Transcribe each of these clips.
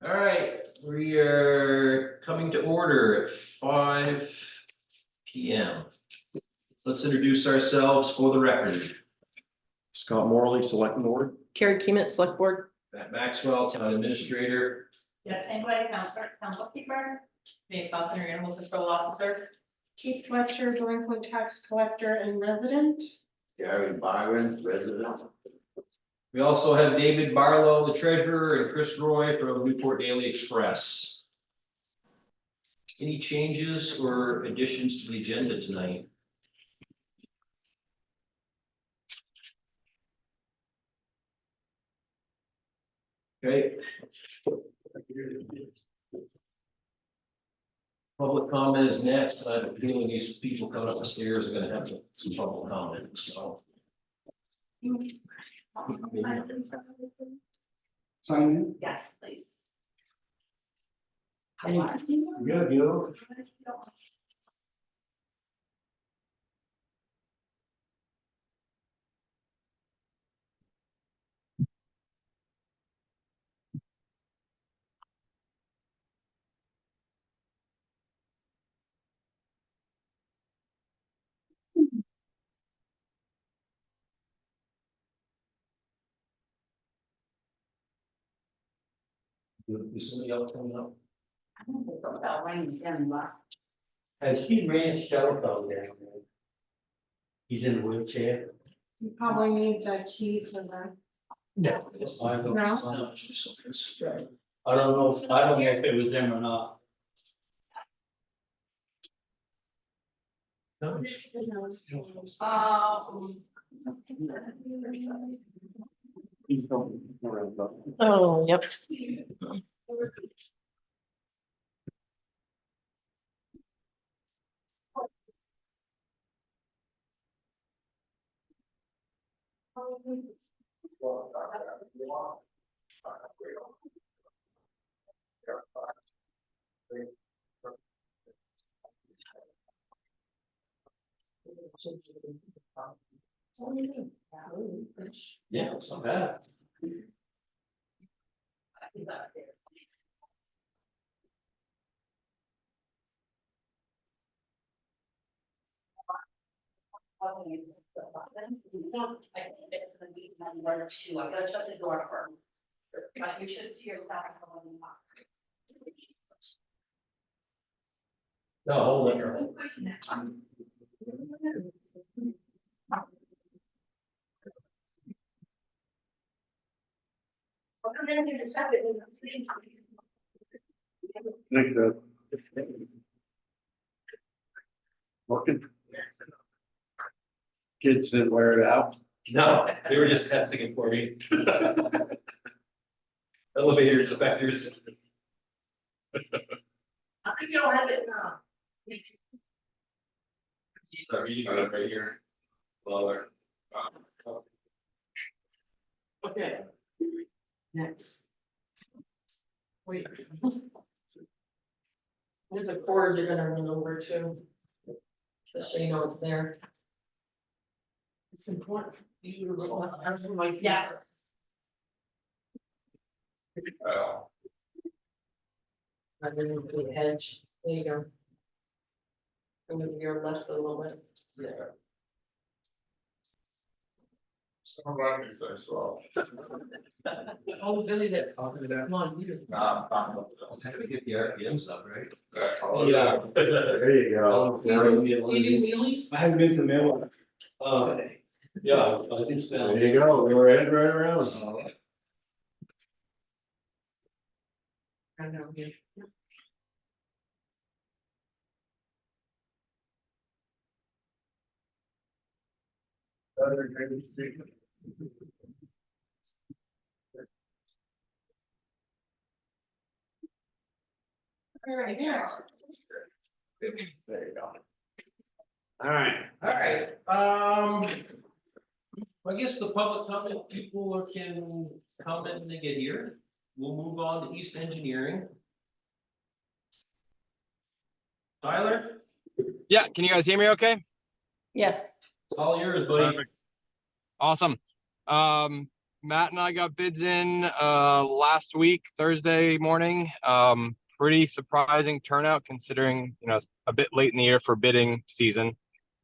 All right, we are coming to order at 5 p.m. Let's introduce ourselves for the record. Scott Morley, Select Board. Carrie Keeman, Select Board. Matt Maxwell, Town Administrator. Jeff Tangley, town bookkeeper. Dave Falconer, Animal Control Officer. Keith Fletcher, delinquent tax collector and resident. Gary Byron, resident. We also have David Barlow, the treasurer, and Chris Roy from Newport Daily Express. Any changes or additions to the agenda tonight? Okay. Public comment is next. I have a feeling these people coming up the stairs are gonna have some public comment, so. Sign in. Yes, please. Good, you. Is somebody else coming up? I don't think about raining down, but Has he ran his telephone down there? He's in a wheelchair? You probably need the key for the. No. I don't No? No, it's just something. I don't know if it was him or not. um. He's going around. Oh, yep. Yeah, it's not bad. I think it's gonna be number 2. I'm gonna shut the door first. But you should see yourself coming up. No, hold it. Thanks, Doug. Working. Kids didn't wear it out. No, they were just testing it for me. Elevator inspectors. I think you'll have it now. Sorry, you got it right here. Lower. Okay. Next. Wait. There's a cord you're gonna run over to. Just so you know it's there. It's important for you to roll out from my. Yeah. And then you put the edge, there you go. And then your left a little bit. Yeah. Somebody says so. It's all Billy that talking about. Come on, you. How do we get the RPMs up, right? Yeah. There you go. Do you do wheelies? I haven't been to the mail. Yeah, I think so. There you go, we were heading right around. I know, yeah. All right, yeah. There you go. All right. All right, I guess the public comment people can comment when they get here. We'll move on to East Engineering. Tyler, Yeah, can you guys hear me okay? Yes. it's all yours, buddy. Perfect. Awesome. Matt and I got bids in last week, Thursday morning. Pretty surprising turnout considering, it's a bit late in the year for bidding season.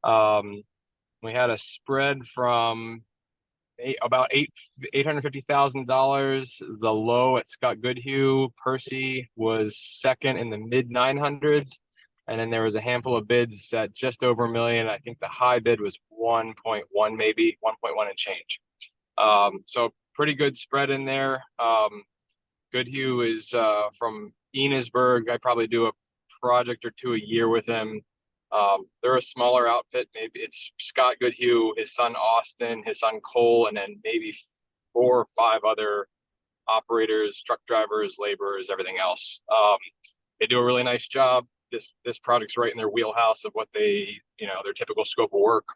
We had a spread from about $850,000. The low at Scott Goodhue. Percy was second in the mid 900s. And then there was a handful of bids at just over $1 million. I think the high bid was 1.1, maybe 1.1 and change. So pretty good spread in there. Goodhue is from Enosburg. I probably do a project or two a year with him. They're a smaller outfit. Maybe it's Scott Goodhue, his son Austin, his son Cole, and then maybe 4 or 5 other operators, truck drivers, laborers, everything else. They do a really nice job. This project's right in their wheelhouse of what they, their typical scope of work.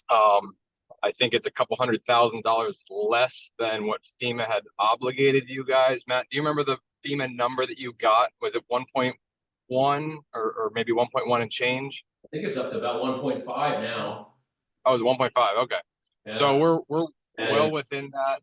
I think it's a couple $100,000 less than what FEMA had obligated you guys. Matt, do you remember the FEMA number that you got? Was it 1.1 or maybe 1.1 and change? I think it's up to about 1.5 now. Oh, it was 1.5. Okay. Yeah. So we're well within that.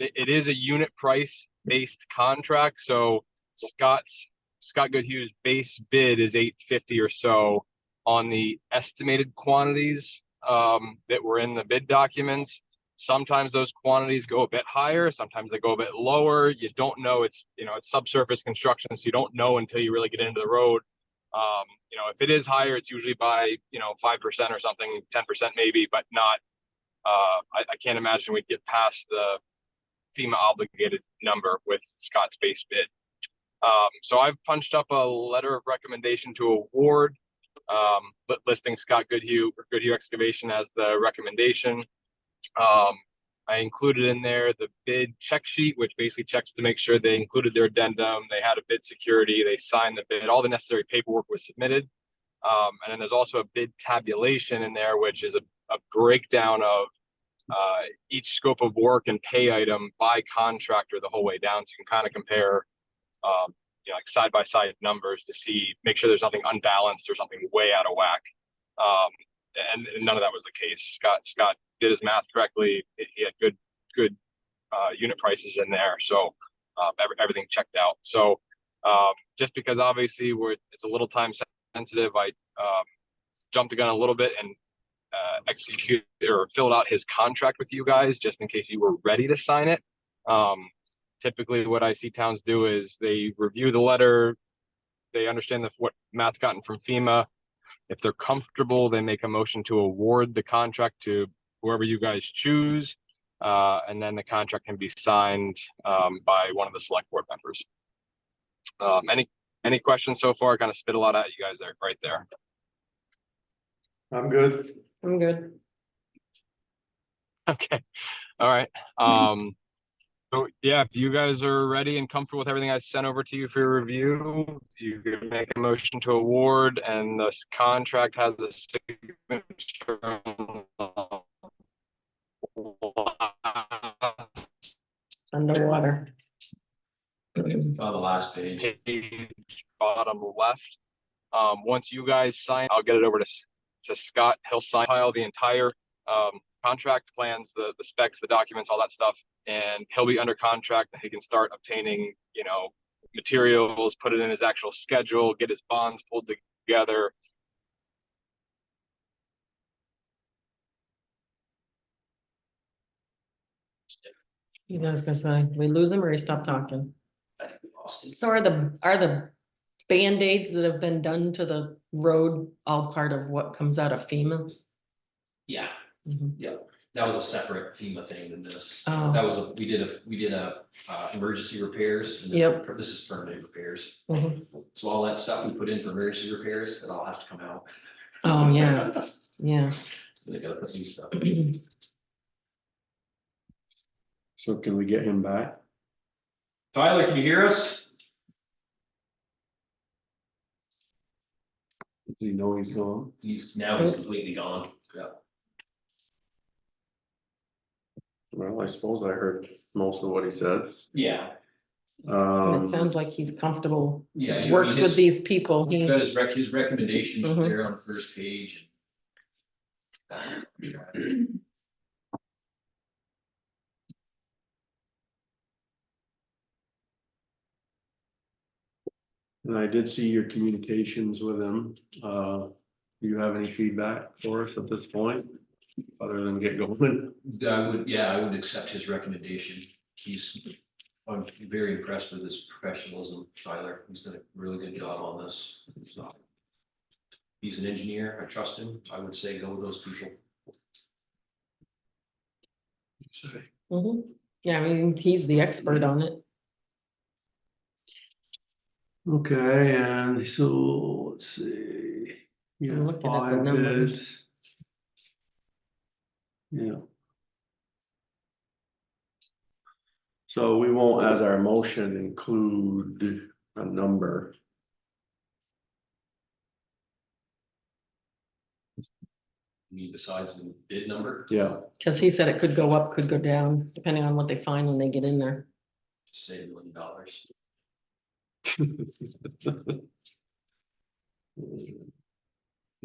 It is a unit price based contract. So Scott Goodhue's base bid is 850 or so on the estimated quantities that were in the bid documents. Sometimes those quantities go a bit higher, sometimes they go a bit lower. You don't know. It's it's subsurface construction, so you don't know until you really get into the road. If it is higher, it's usually by 5% or something, 10% maybe, but not. I can't imagine we'd get past the FEMA obligated number with Scott's base bid. So I've punched up a letter of recommendation to award, listing Scott Goodhue or Goodhue Excavation as the recommendation. I included in there the bid check sheet, which basically checks to make sure they included their addendum, they had a bid security, they signed the bid, all the necessary paperwork was submitted. And then there's also a bid tabulation in there, which is a breakdown of each scope of work and pay item by contractor the whole way down. So you can kind of compare like side by side numbers to make sure there's nothing unbalanced or something way out of whack. And none of that was the case. Scott did his math correctly. He had good unit prices in there. So everything checked out. So just because obviously it's a little time sensitive, I jumped the gun a little bit and executed or filled out his contract with you guys just in case you were ready to sign it. Typically what I see towns do is they review the letter, they understand what Matt's gotten from FEMA. If they're comfortable, they make a motion to award the contract to whoever you guys choose, and then the contract can be signed by one of the select board members. Any questions so far? Kind of spit a lot at you guys there, right there. I'm good. I'm good. Okay, all right. So yeah, if you guys are ready and comfortable with everything I sent over to you for your review, you can make a motion to award, and this contract has a signature Underwater. On the last page. page bottom left. Once you guys sign, I'll get it over to Scott. He'll sign the entire contract, plans, the specs, the documents, all that stuff, and he'll be under contract. He can start obtaining, materials, put it in his actual schedule, get his bonds pulled together. You guys gonna say, we lose him or he stopped talking? I think we lost it. So are the Band-Aids that have been done to the road all part of what comes out of FEMA? Yeah, Mhm. yeah. That was a separate FEMA thing than this. Oh. That was we did a emergency repairs. And Yep. This is permanent repairs. Mhm. So all that stuff we put in for emergency repairs, that all has to come out. Oh, yeah, yeah. They gotta put new stuff. So can we get him back? Tyler, can you hear us? Does he know he's gone? He's completely gone. Yeah. Well, I suppose I heard most of what he said. Yeah. And it sounds like he's comfortable, Yeah. works with these people. He got his recommendations Mhm. there on the first page. And I did see your communications with him. Do you have any feedback for us at this point, other than get going? I would accept his recommendation. I'm very impressed with his professionalism, Tyler. He's done a really good job on this. So, he's an engineer. I trust him. I would say go with those people. Mhm. Yeah, I mean, he's the expert on it. Okay, and so let's see. You I'm got looking at the 5 numbers. bids. Yeah. So we won't, as our motion, include a number. I mean, besides the bid number, Yeah. Cause he said it could go up, could go down, depending on what they find when they get in there. just say $1 million. I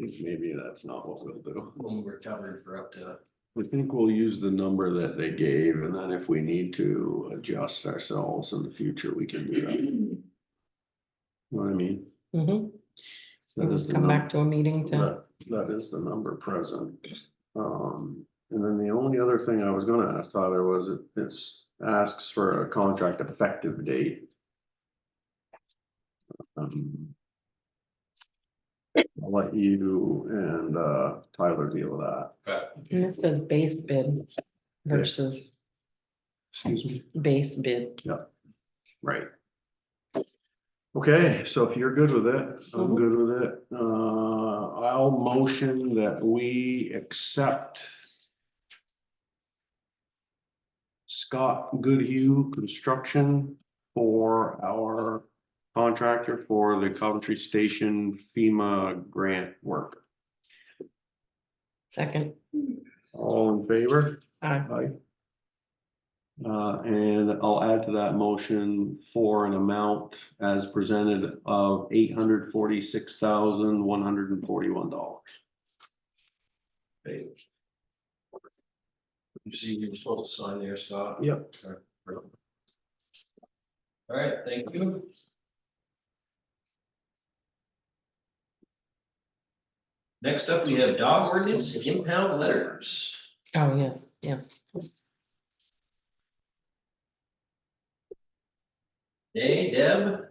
think maybe that's not what we'll do. When we're covered for up to, I think we'll use the number that they gave, and then if we need to adjust ourselves in the future, we can do that. You know what I mean? Mhm. That is the Come num- back to a meeting to, that is the number present. And then the only other thing I was gonna ask Tyler was it's asks for a contract effective date. I'll let you and Tyler deal with that. and it says base bid versus Excuse me. base bid. Right. Okay, so if you're good with it, I'm Mhm. good with it. I'll motion that we accept Scott Goodhue Construction for our contractor for the Coventry Station FEMA grant work. Second. All in favor? Aye. Aye. And I'll add to that motion for an amount as presented of $846,141. you see, you're supposed to sign there, Scott. Yep. Okay. All right, thank you. Next up, we have dog ordinance impound letters. Oh, yes, yes. Hey, Deb.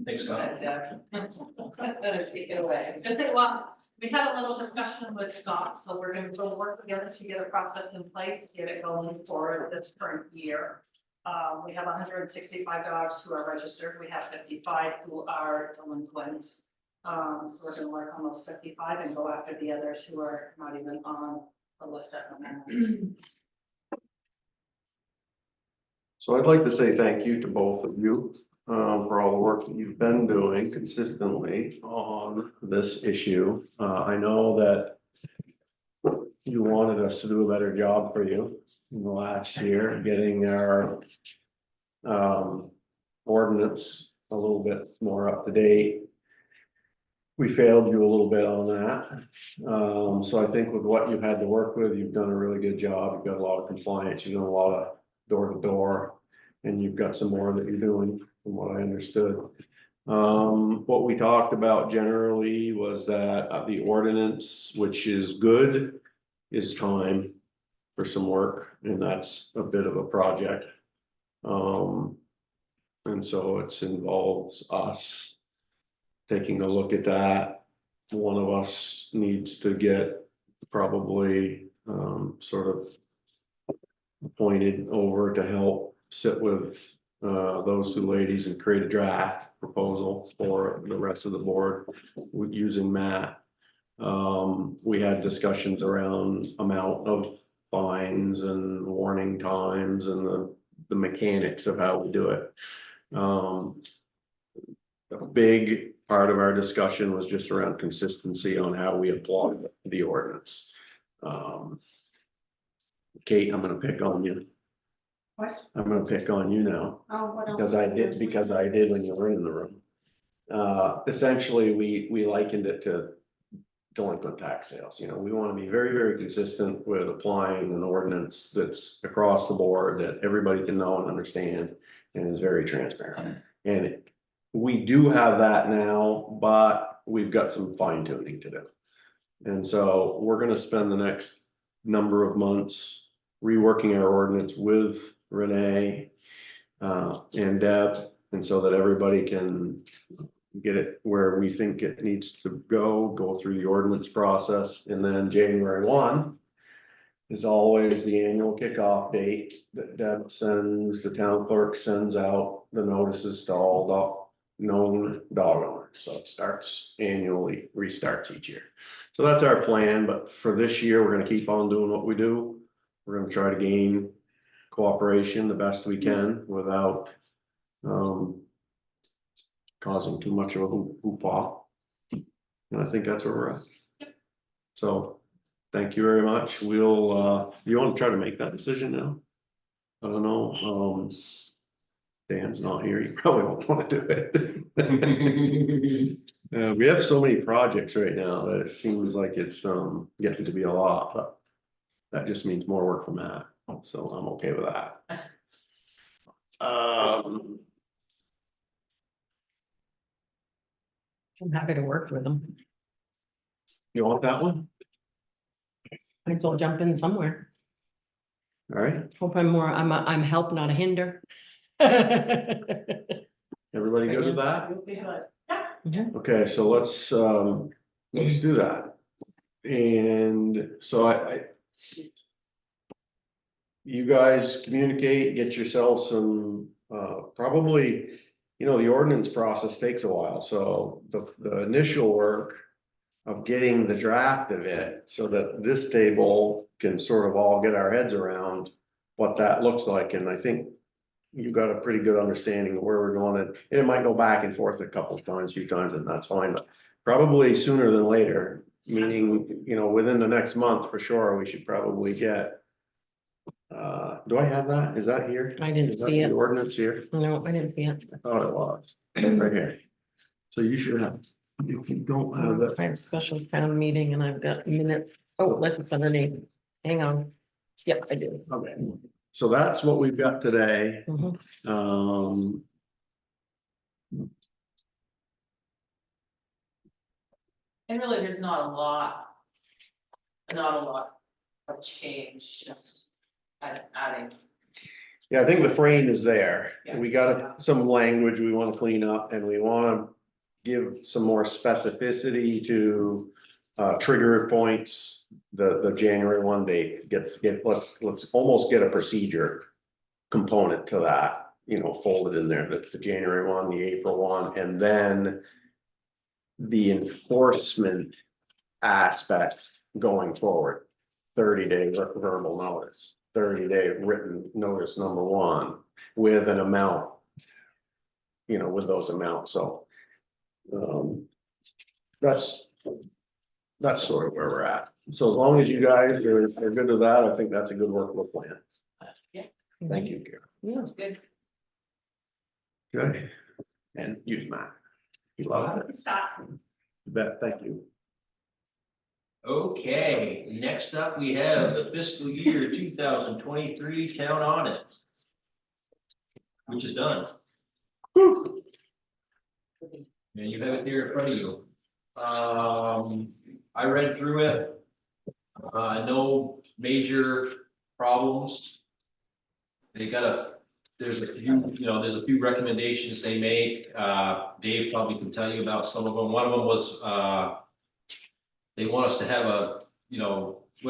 Thanks, Scott. Better take it away. I think, well, we had a little discussion with Scott, so we're gonna go work together to get a process in place, get it going for this current year. We have 165 dogs who are registered. We have 55 who are delinquent. So we're gonna work on those 55 and go after the others who are not even on the list at the moment. So I'd like to say thank you to both of you for all the work that you've been doing consistently on this issue. I know that you wanted us to do a better job for you in the last year, getting our ordinance a little bit more up to date. We failed you a little bit on that. So I think with what you've had to work with, you've done a really good job. You've got a lot of compliance, you've done a lot of door to door. And you've got some more that you're doing, from what I understood. What we talked about generally was that the ordinance, which is good, is time for some work, and that's a bit of a project. And so it involves us taking a look at that. One of us needs to get probably sort of appointed over to help sit with those two ladies and create a draft proposal for the rest of the board with using Matt. We had discussions around amount of fines and warning times and the mechanics of how we do it. A big part of our discussion was just around consistency on how we apply the ordinance. Kate, I'm gonna pick on you. What? I'm gonna pick on you now, Oh, what else? because I did when you were in the room. Essentially, we likened it to delinquent tax sales. You know, we want to be very, very consistent with applying an ordinance that's across the board that everybody can know and understand and is very transparent. And we do have that now, but we've got some fine tuning to do. And so we're gonna spend the next number of months reworking our ordinance with Renee and Deb, and so that everybody can get it where we think it needs to go through the ordinance process, and then January 1 is always the annual kickoff date that Deb sends, the town clerk sends out the notices to all known dog owners. So it starts annually, restarts each year. So that's our plan, but for this year, we're gonna keep on doing what we do. We're gonna try to gain cooperation the best we can without causing too much of a hoopla. And I think that's where we're at. So, thank you very much. We'll, you want to try to make that decision now? I don't know, Dan's not here, you probably won't want to do it. We have so many projects right now that it seems like it's, getting to be a lot, but that just means more work for Matt, so I'm okay with that. I'm happy to work with them. You want that one? Might as well jump in somewhere. All right, Hope I'm help, not a hinder. everybody good with that? You'll be good. Okay, so let's do that. And so you guys communicate, get yourself some, probably, the ordinance process takes a while, so the initial work of getting the draft of it, so that this table can sort of all get our heads around what that looks like, and I think you got a pretty good understanding of where we're going, and it might go back and forth a couple of times, few times, and that's fine, but probably sooner than later, meaning, within the next month for sure, we should probably get. Do I have that? Is that here? I didn't Is that see the it. ordinance here? No, I didn't see it. I thought it was, right here. So you should have, if you don't have it, I have a special town meeting and I've got minutes. Oh, unless it's underneath. Hang on. Yep, I do. okay. So that's what we've got today. Mhm. And really, there's not a lot of change, just adding. Yeah, I think the frame is there. Yeah. We got some language we want to clean up, and we want to give some more specificity to trigger points. The January 1 date let's almost get a procedure component to that, folded in there, the January 1, the April 1, and then the enforcement aspects going forward. 30-day verbal notice, 30-day written notice number 1 with an amount, with those amounts. So that's sort of where we're at. So as long as you guys are good with that, I think that's a good workable plan. Thank you, Karen. Yeah. Good. Good. And use Matt. He loves it. Stop. You bet, thank you. Okay, next up, we have the fiscal year 2023 town audit, which is done. And you have it there in front of you. I read through it. No major problems. There's a few recommendations they made. Dave probably can tell you about some of them. One of them was, they want us to have what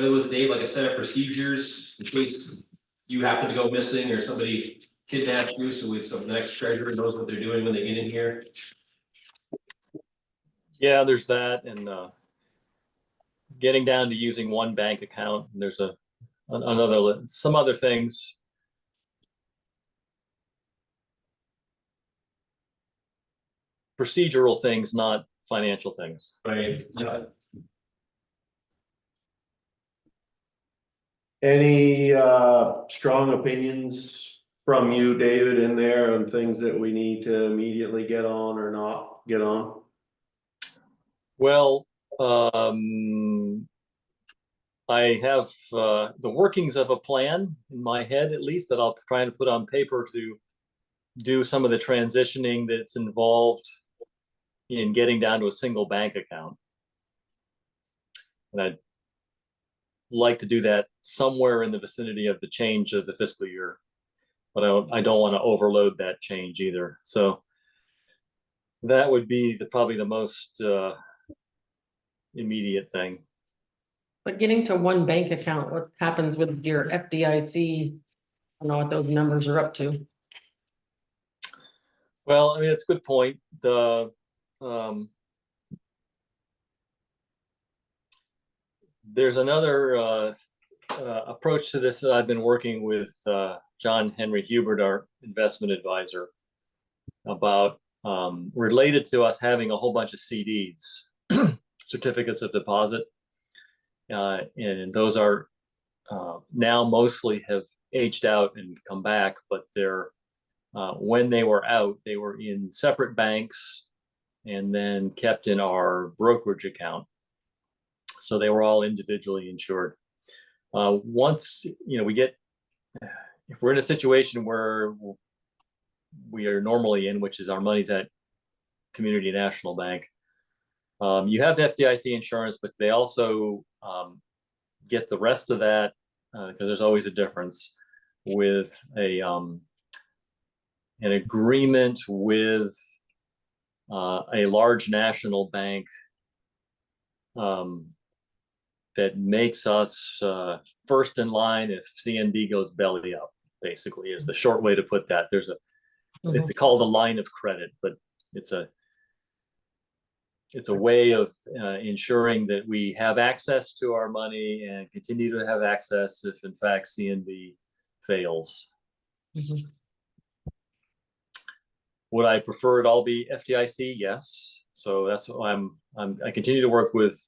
it was, Dave, like a set of procedures in case you happen to go missing or somebody kidnaps you, so the next treasurer knows what they're doing when they get in here. Yeah, there's that, and getting down to using one bank account. And there's some other things. Procedural things, not financial things. Right. Yeah. Any strong opinions from you, David, in there on things that we need to immediately get on or not get on? Well, I have the workings of a plan in my head, at least, that I'll try to put on paper to do some of the transitioning that's involved in getting down to a single bank account. And I'd like to do that somewhere in the vicinity of the change of the fiscal year. But I don't want to overload that change either. So that would be probably the most immediate thing. But getting to one bank account, what happens with your FDIC? I don't know what those numbers are up to. Well, I mean, it's a good point. There's another approach to this that I've been working with John Henry Hubert, our investment advisor, about, related to us having a whole bunch of CDs, certificates of deposit. And those are now mostly have aged out and come back, but they're when they were out, they were in separate banks and then kept in our brokerage account. So they were all individually insured. Once, you know, if we're in a situation where we are normally in, which is our money's at Community National Bank, you have FDIC insurance, but they also get the rest of that, because there's always a difference, with an agreement with a large national bank that makes us first in line if CNB goes belly up, basically, is the short way to put that. It's called a line of credit, but it's a way of ensuring that we have access to our money and continue to have access if in fact CNB fails. Mhm. Would I prefer it all be FDIC? Yes. So that's why I continue to work with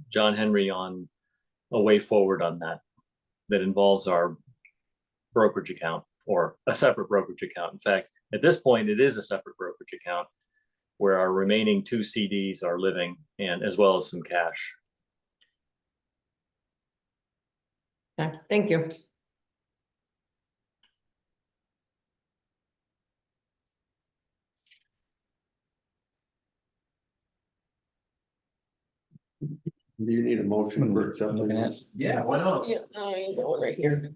John Henry on a way forward on that involves our brokerage account or a separate brokerage account. In fact, at this point, it is a separate brokerage account where our remaining 2 CDs are living, and as well as some cash. Okay, thank you. Do you need a motion for accepting this? Yeah, why not? Yeah, I know it right here.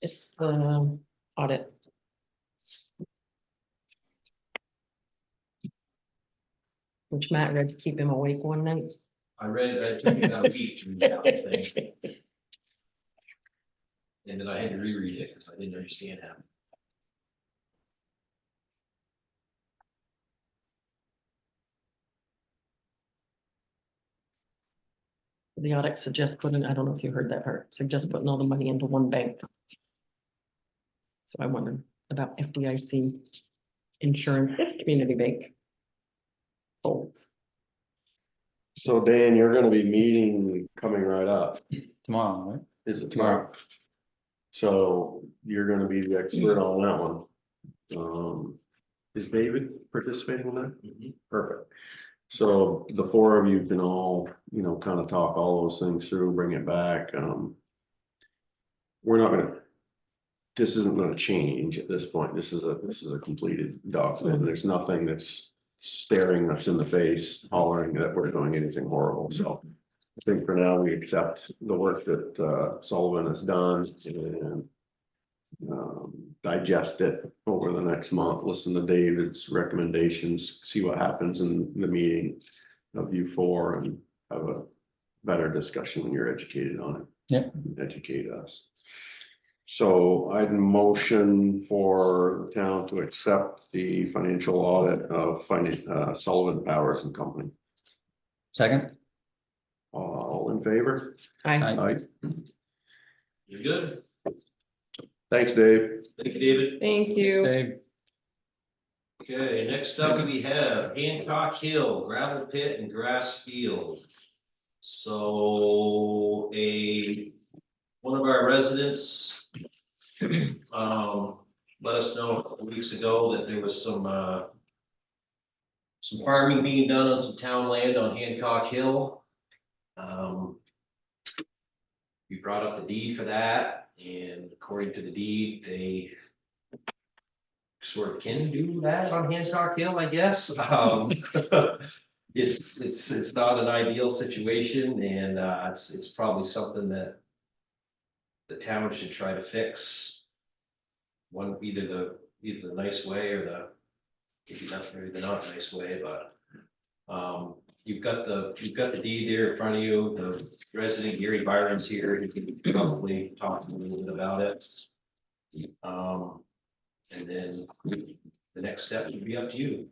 It's the audit. Which Matt read to keep him awake one night. I took me about a week to read that thing, and then I had to reread it because I didn't understand how. The audit suggests putting, I don't know if you heard that part, suggest putting all the money into one bank. So I wondered about FDIC insurance, community bank. Folds. So Dan, you're gonna be meeting coming right up. Tomorrow, right? Is it tomorrow? So you're gonna be the expert on that one. Is David participating in that? Mhm. Perfect. So the 4 of you can all, you know, kind of talk all those things through, bring it back. We're not gonna, this isn't gonna change at this point. This is a completed document. There's nothing that's staring us in the face, hollering that we're doing anything horrible. So I think for now, we accept the work that Sullivan has done and digest it over the next month, listen to David's recommendations, see what happens in the meeting of you 4 and have a better discussion when you're educated on it. Yeah. Educate us. So I'd motion for the town to accept the financial audit of Sullivan Powers and Company. Second? All in favor? Hi. Aye. You're good. Thanks, Dave. Thank you, David. Thank you. Dave. Okay, next up we have Hancock Hill, gravel pit and grass field. So one of our residents let us know a couple weeks ago that there was some farming being done on some town land on Hancock Hill. We brought up the deed for that, and according to the deed, they sort of can do that on Hancock Hill, I guess. It's not an ideal situation, and it's probably something that the town should try to fix. One, either the nice way or maybe the not nice way, but you've got the deed there in front of you. The resident Gary Byron's here. He can probably talk a little bit about it. And then the next step would be up to you.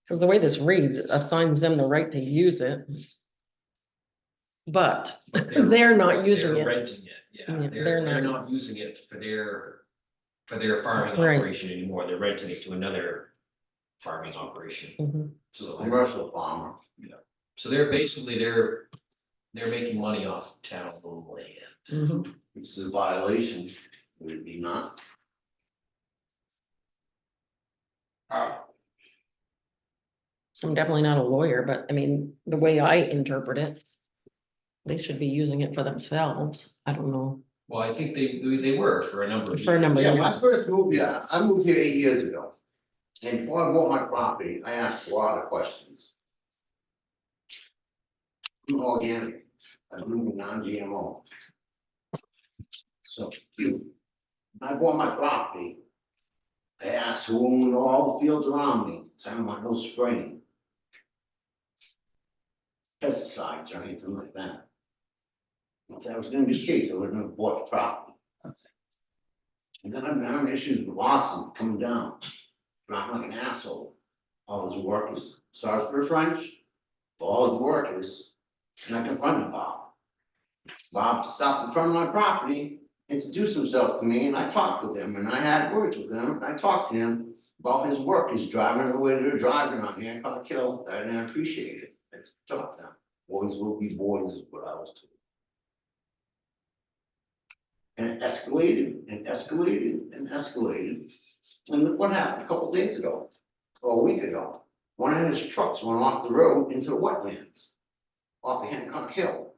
Because the way this reads, it assigns them the right to use it. But But they're not using They're it. renting it, yeah. Yeah, They're they're not. not using it for their farming Right. operation anymore. They're renting it to another farming operation. Mhm. So Commercial farmer. so they're basically, they're making money off town-owned land. Mhm. Which is a violation, would it be not? I'm definitely not a lawyer, but I mean, the way I interpret it, they should be using it for themselves. I don't know. Well, I think they were for a number of years. For a number of Yeah, years. when I first moved here, I moved here 8 years ago. And before I bought my property, I asked a lot of questions. I'm organic, I'm moving non-GMO. So, when I bought my property, I asked who owned all the fields around me, so I don't want no spraying. Pesticides or anything like that. If that was gonna be the case, I wouldn't have bought the property. And then I'm having issues with Lawson coming down, driving like an asshole. All his workers, sorry for the French, but all his workers, and I confronted Bob. Bob stopped in front of my property, introduced himself to me, and I talked with him, and I had words with him, and I talked to him about his workers driving the way they're driving on Hancock Hill. I didn't appreciate it. I talked to them. Boys will be boys is what I was told. And it escalated and escalated and escalated. And look what happened a couple days ago, or a week ago. One of his trucks went off the road into the wetlands, off of Hancock Hill.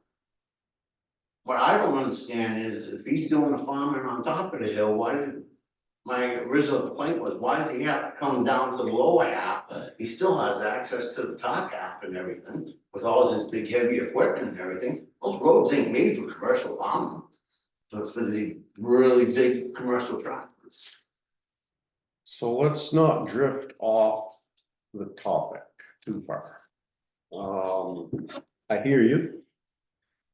What I don't understand is if he's doing the farming on top of the hill, why did, my original complaint was, why does he have to come down to the lower half? He still has access to the top half and everything, with all his big heavy equipment and everything. Those roads ain't made for commercial farming, but for the really big commercial tractors. So let's not drift off the topic too far. I hear you.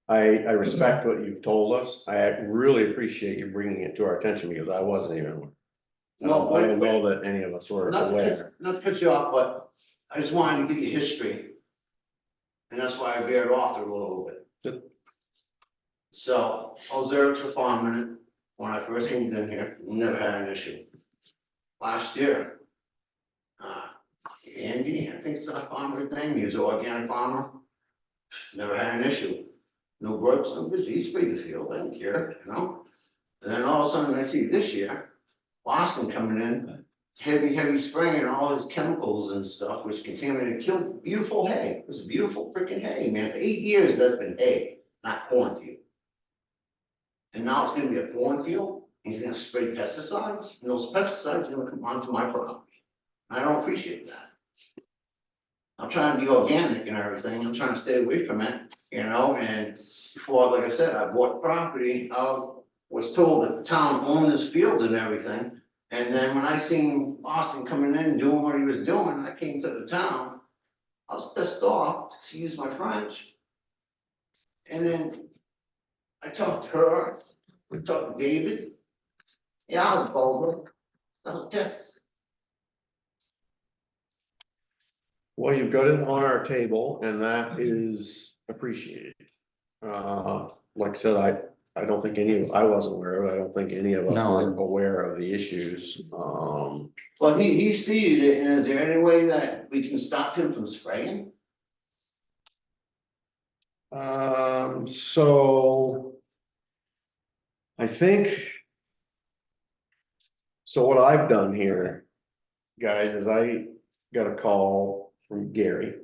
I respect what you've told us. I really appreciate you bringing it to our attention because I wasn't even. I didn't know that any of us were aware. Not to cut you off, but I just wanted to give you history. And that's why I veered off it a little bit. Good. So, I was there for farming it when I first moved in here, never had an issue. Last year, Andy, I think it's that farmer's name, he was an organic farmer, never had an issue. No growth, no busy, he sprayed the field, I didn't care, you know? And then all of a sudden I see this year, Boston coming in, heavy spraying all his chemicals and stuff, which contaminated, killed beautiful hay. It was beautiful freaking hay, man. For 8 years, that's been hay, not cornfield. And now it's gonna be a cornfield, he's gonna spray pesticides, and those pesticides are gonna come onto my property. I don't appreciate that. I'm trying to be organic and everything, I'm trying to stay away from it, you know, and before, like I said, I bought property, I was told that the town owned this field and everything. And then when I seen Austin coming in and doing what he was doing, I came to the town, I was pissed off, to use my French. And then I talked to her, we talked to David. Yeah, I was bold, I was pissed. Well, you've got it on our table and that is appreciated. Like I said, I don't think I wasn't aware of it. I don't think any of us No, were aware of the issues. Well, he seeded it, and is there any way that we can stop him from spraying? So I think. So what I've done here, guys, is I got a call from Gary.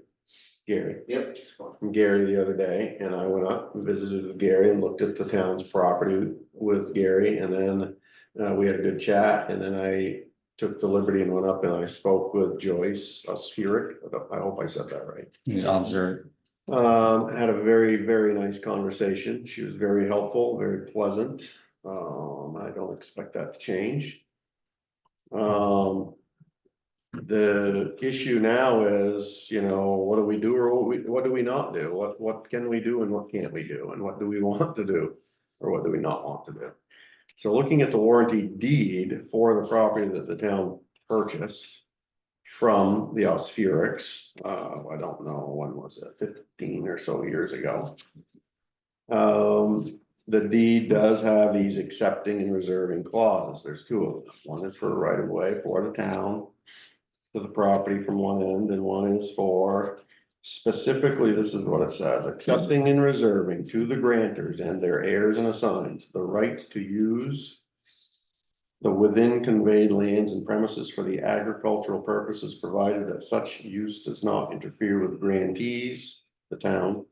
Yep. From Gary the other day, and I went up and visited with Gary and looked at the town's property with Gary, and then We had a good chat, and then I took the liberty and went up and I spoke with Joyce Osphiric. I hope I said that right. Observe. Had a very, very nice conversation. She was very helpful, very pleasant. I don't expect that to change. The issue now is, what do we do or what do we not do? What can we do and what can't we do? And what do we want to do? Or what do we not want to do? So looking at the warranty deed for the property that the town purchased from the Osphirics, I don't know, when was it, 15 or so years ago. The deed does have these accepting and reserving clauses. There's two of them. One is for right of way for the town to the property from one end, and one is for specifically, this is what it says, accepting and reserving to the grantors and their heirs and assigns the right to use the within conveyed lands and premises for the agricultural purposes, provided that such use does not interfere with grantees, the town,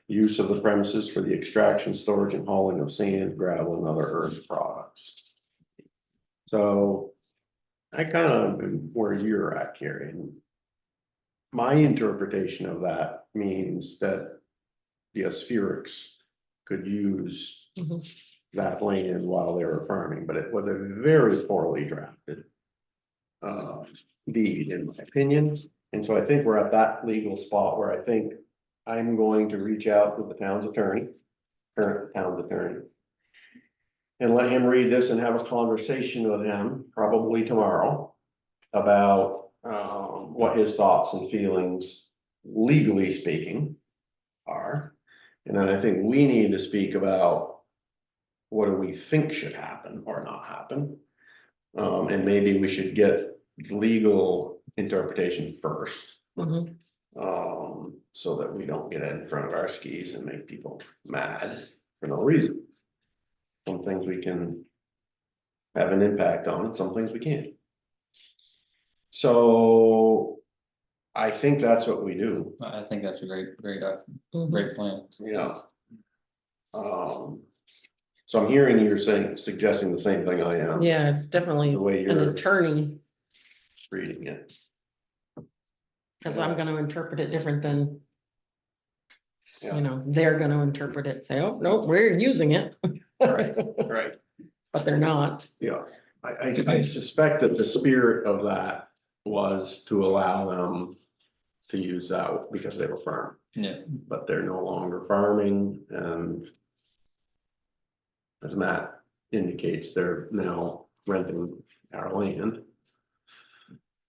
use of the premises for the extraction, storage, and hauling of sand, gravel, and other earth products. So I kind of am where you're at, Carrie. My interpretation of that means that the Osphirics could use Mhm. that land while they were farming, but it was a very poorly drafted deed, in my opinion. And so I think we're at that legal spot where I think I'm going to reach out to the town's attorney, current town's attorney, and let him read this and have a conversation with him, probably tomorrow, about what his thoughts and feelings, legally speaking, are. And then I think we need to speak about what do we think should happen or not happen. And maybe we should get legal interpretation first. Mhm. So that we don't get in front of our skis and make people mad for no reason. Some things we can have an impact on, and some things we can't. So I think that's what we do, I think that's a great Mhm. great plan. yeah. So I'm hearing you're suggesting the same thing I am. Yeah, it's definitely The way an you're attorney, reading it. because I'm gonna interpret it different than, Yeah. they're gonna interpret it, say, oh, no, we're using it. Right, right, But they're not. yeah. I suspect that the spirit of that was to allow them to use that because they were farming. Yeah. But they're no longer farming, and as Matt indicates, they're now renting our land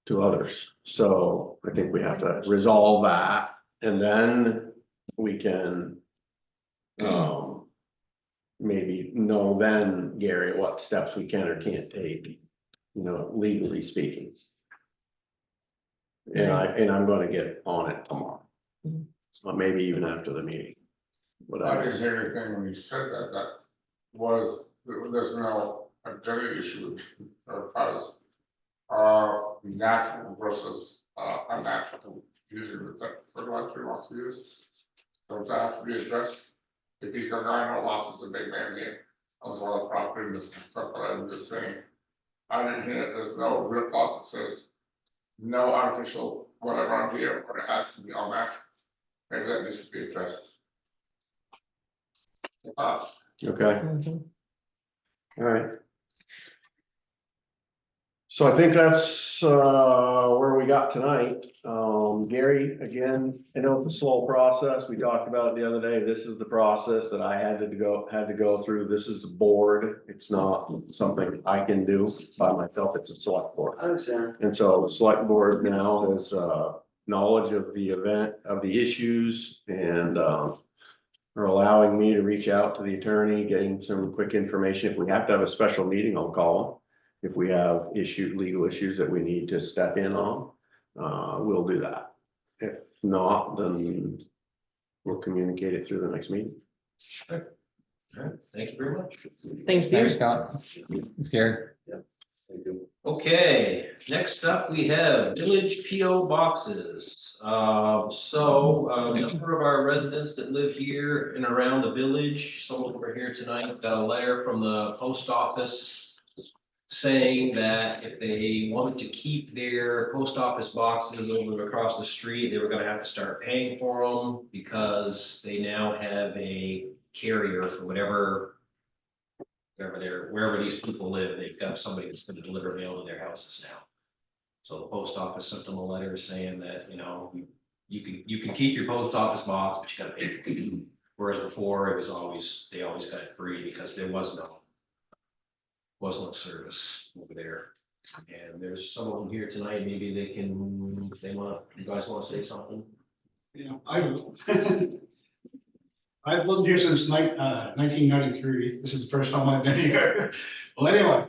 to others. So I think we have to resolve that, and then we can maybe know then, Gary, what steps we can or can't take, legally speaking. And I'm gonna get on it tomorrow. Mhm. Or maybe even after the meeting. But I didn't hear anything when you said that, there's no identity issue, because, natural versus, unnatural, using the fertilizer he wants to use. Don't that have to be addressed? If he's gonna grind no losses, a big man game, owns all the property and this stuff, but I'm just saying. I didn't hear it, there's no real clause that says, no artificial whatever on here, but it has to be all natural. Maybe that needs to be addressed. Okay, Mhm. all right. So I think that's where we got tonight. Gary, again, I know it's a slow process. We talked about it the other day. This is the process that I had to go through. This is the board. It's not something I can do by myself. It's a select board. I understand. And so the select board now has knowledge of the event, of the issues, and are allowing me to reach out to the attorney, getting some quick information. If we have to have a special meeting, I'll call them. If we have legal issues that we need to step in on, we'll do that. If not, then we'll communicate it through the next meeting. All right, thank you very much. Thank you. Thanks, Scott. It's Gary. Okay, next up, we have village PO boxes. A number of our residents that live here and around the village, some of them are here tonight, got a letter from the post office saying that if they wanted to keep their post office boxes over across the street, they were gonna have to start paying for them because they now have a carrier for wherever these people live, they've got somebody that's gonna deliver mail to their houses now. So the post office sent them a letter saying that, you can keep your post office box, but you gotta pay for it. Whereas before, they always got it free because there was no service over there. And there's some of them here tonight, maybe you guys wanna say something? I do. I've lived here since 1993. This is the first time I've been here. Well, anyway.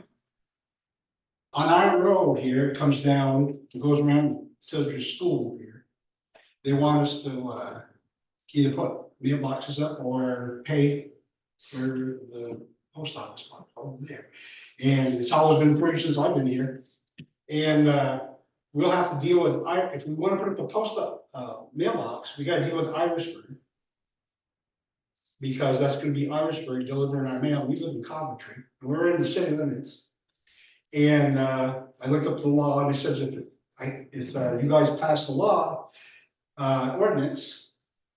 On our road here, it comes down, it goes around to the school here. They want us to either put mailboxes up or pay for the post office box over there. And it's always been free since I've been here. And we'll have to deal with, if we want to put up a post up mailbox, we gotta deal with Irisburg. Because that's gonna be Irisburg delivering our mail. We live in Coventry, and we're in the city limits. And I looked up the law and it says if you guys pass the law, ordinance,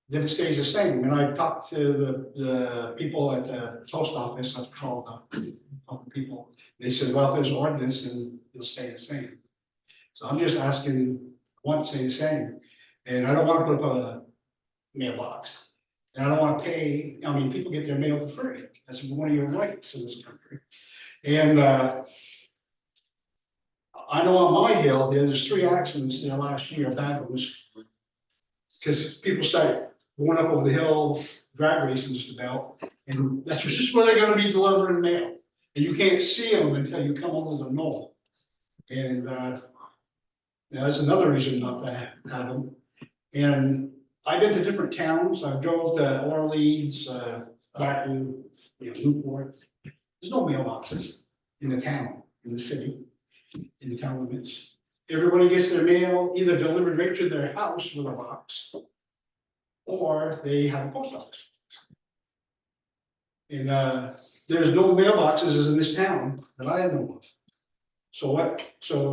then it stays the same. And I talked to the people at the post office, I've called the people. They said, well, if there's an ordinance, then it'll stay the same. So I'm just asking, what to stay the same. And I don't want to put up a mailbox. And I don't want to pay, people get their mail for free. That's one of your rights in this country. And I know on my hill, there's 3 accidents there last year, bad ones. Because people start going up over the hill, drag racing just about, and that's just where they're gonna be delivering mail. And you can't see them until you come over the knoll. And that's another reason not to have them. And I've been to different towns. I've drove to Orleans, back to Newport. There's no mailboxes in the town, in the city, in the town limits. Everybody gets their mail either delivered right to their house with a box, or they have a post office. And there's no mailboxes in this town that I know of. So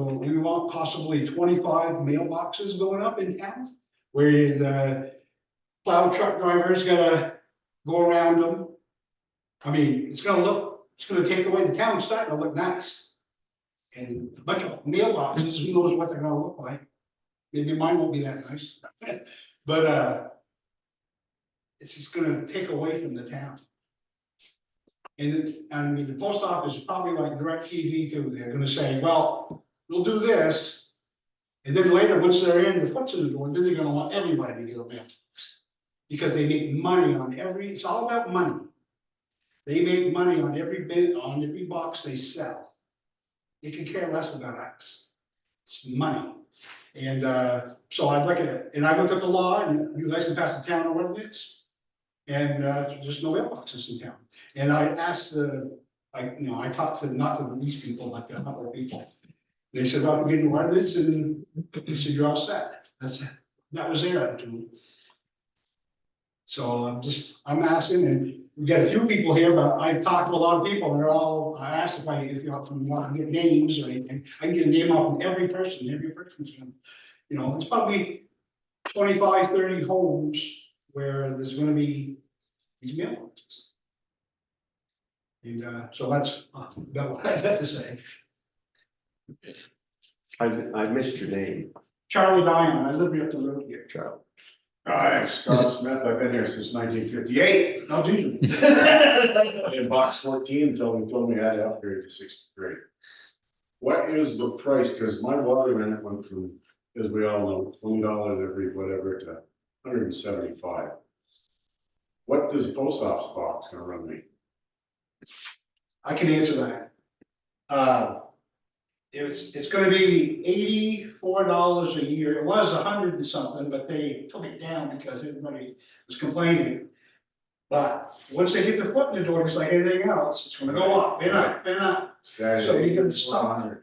we want possibly 25 mailboxes going up in town, where the plow truck driver's gotta go around them. It's gonna take away, the town's starting to look nice. And a bunch of mailboxes, who knows what they're gonna look like. Maybe mine won't be that nice. But it's just gonna take away from the town. And the post office is probably like DirecTV too. They're gonna say, well, we'll do this. And then later, once they're in, the foot's in the door, then they're gonna want everybody to get a mailbox. Because they make money on it's all about money. They make money on every bit, on every box they sell. They can care less about us. It's money. And so I look at it, and I looked at the law, and you guys can pass the town ordinance. And there's no mailboxes in town. And I asked I talked to, not to these people, but to a couple of people. They said, well, we get an ordinance, and they said, you're all set. That was their attitude. So I'm asking, and we got a few people here, but I've talked to a lot of people, and I asked if you want to get names or anything. I can get a name off of every person, it's probably 25, 30 homes where there's gonna be these mailboxes. And so that's about what I got to say. I missed your name, Charlie Diamond, I live right up the road here, Charlie. Hi, Scott Smith. I've been here since 1958. How's you? In box 14 told me I had to upgrade to 63. What is the price? Because my water unit went from, as we all know, $20 every whatever to 175. What does the post office box gonna run me? I can answer that. It's gonna be $84 a year. It was 100 and something, but they took it down because everybody was complaining. But once they get their foot in the door, it's like anything else, it's gonna go up, and up. So you can stop.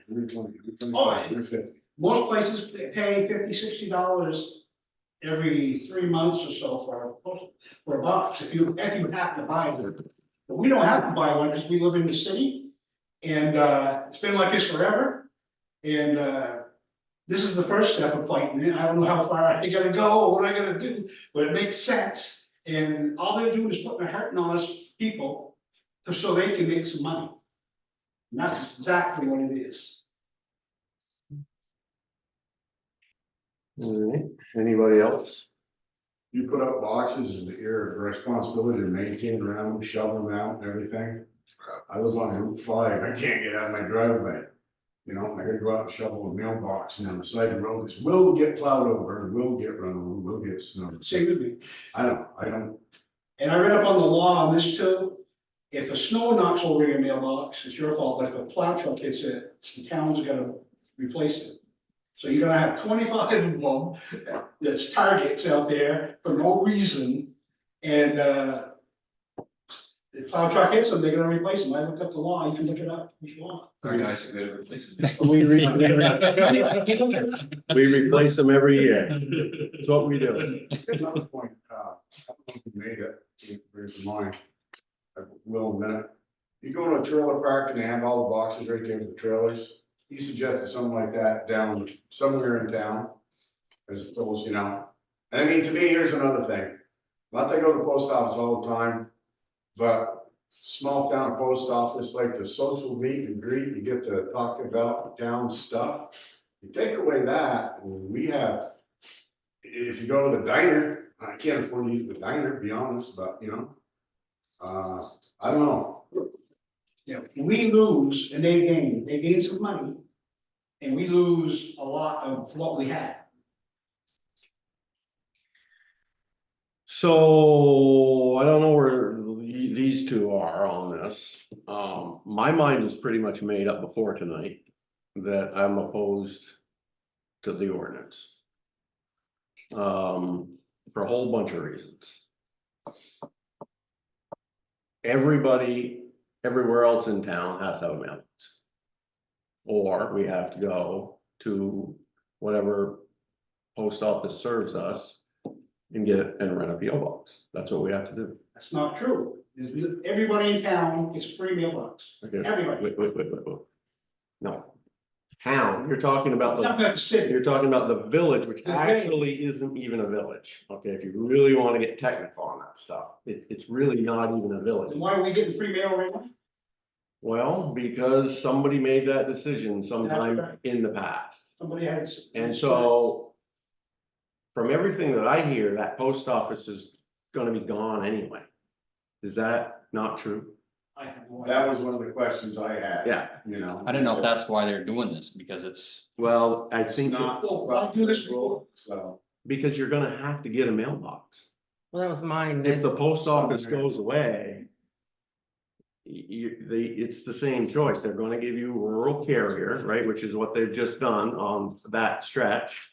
Most places pay $50, $60 every 3 months or so for a box, if you have to buy one. But we don't have to buy one because we live in the city. And, it's been like this forever. And, this is the first step of fighting it. I don't know how far I gotta go or what I gotta do, but it makes sense. And all they're doing is putting a hurting on us people so they can make some money. And that's exactly what it is. All right, anybody else? You put up boxes and your responsibility to maintain around them, shovel them out and everything. I live on Route 5, I can't get out of my driveway. You know, I gotta go out and shovel a mailbox and on the side of the road, this will get plowed over, will get run over, will get snowed. Same with me. I don't, And I read up on the law on this too. If a snow knocks over your mailbox, it's your fault, but if a plow truck hits it, the town's gonna replace it. So you're gonna have 25 of them, that's targets out there for no reason. And, the plow truck hits them, they're gonna replace them. I looked up the law, you can look it up if you want. Our guys are good at replacing. We replace them every year. That's what we do. another point, I don't know if you made it, here's mine. I will in a minute. You go to a trailer park and they have all the boxes right there with the trailers. He suggested something like that down somewhere in town. As opposed, you know, and I mean, to me, here's another thing. Not that I go to the post office all the time, but small town post office, like the social meet and greet, you get to talk about town stuff. You take away that, we have, if you go to the diner, I can't afford to use the diner, to be honest, but you know. I don't know. Yeah, we lose and they gain some money. And we lose a lot of what we had. So I don't know where these two are on this. My mind was pretty much made up before tonight that I'm opposed to the ordinance. For a whole bunch of reasons. Everybody, everywhere else in town has to have a mailbox. Or we have to go to whatever post office serves us and get and rent a PO box. That's what we have to do. That's not true. Everybody in town gets a free mailbox. Okay. Everybody. Wait. No. Town, you're talking about Not that the city. you're talking about the village, which The village. actually isn't even a village. Okay, if you really want to get technical on that stuff, it's really not even a village. Then why are we getting free mail right now? Well, because somebody made that decision sometime That's right. in the past. Somebody had. And so from everything that I hear, that post office is gonna be gone anyway. Is that not true? I have no idea. That was one of the questions I had. Yeah. You know. I don't know if that's why they're doing this, because it's, Well, I It's think not. Well, I do this before. So. because you're gonna have to get a mailbox. Well, that was mine. If the post office goes away, it's the same choice. They're gonna give you rural carrier, right, which is what they've just done on that stretch.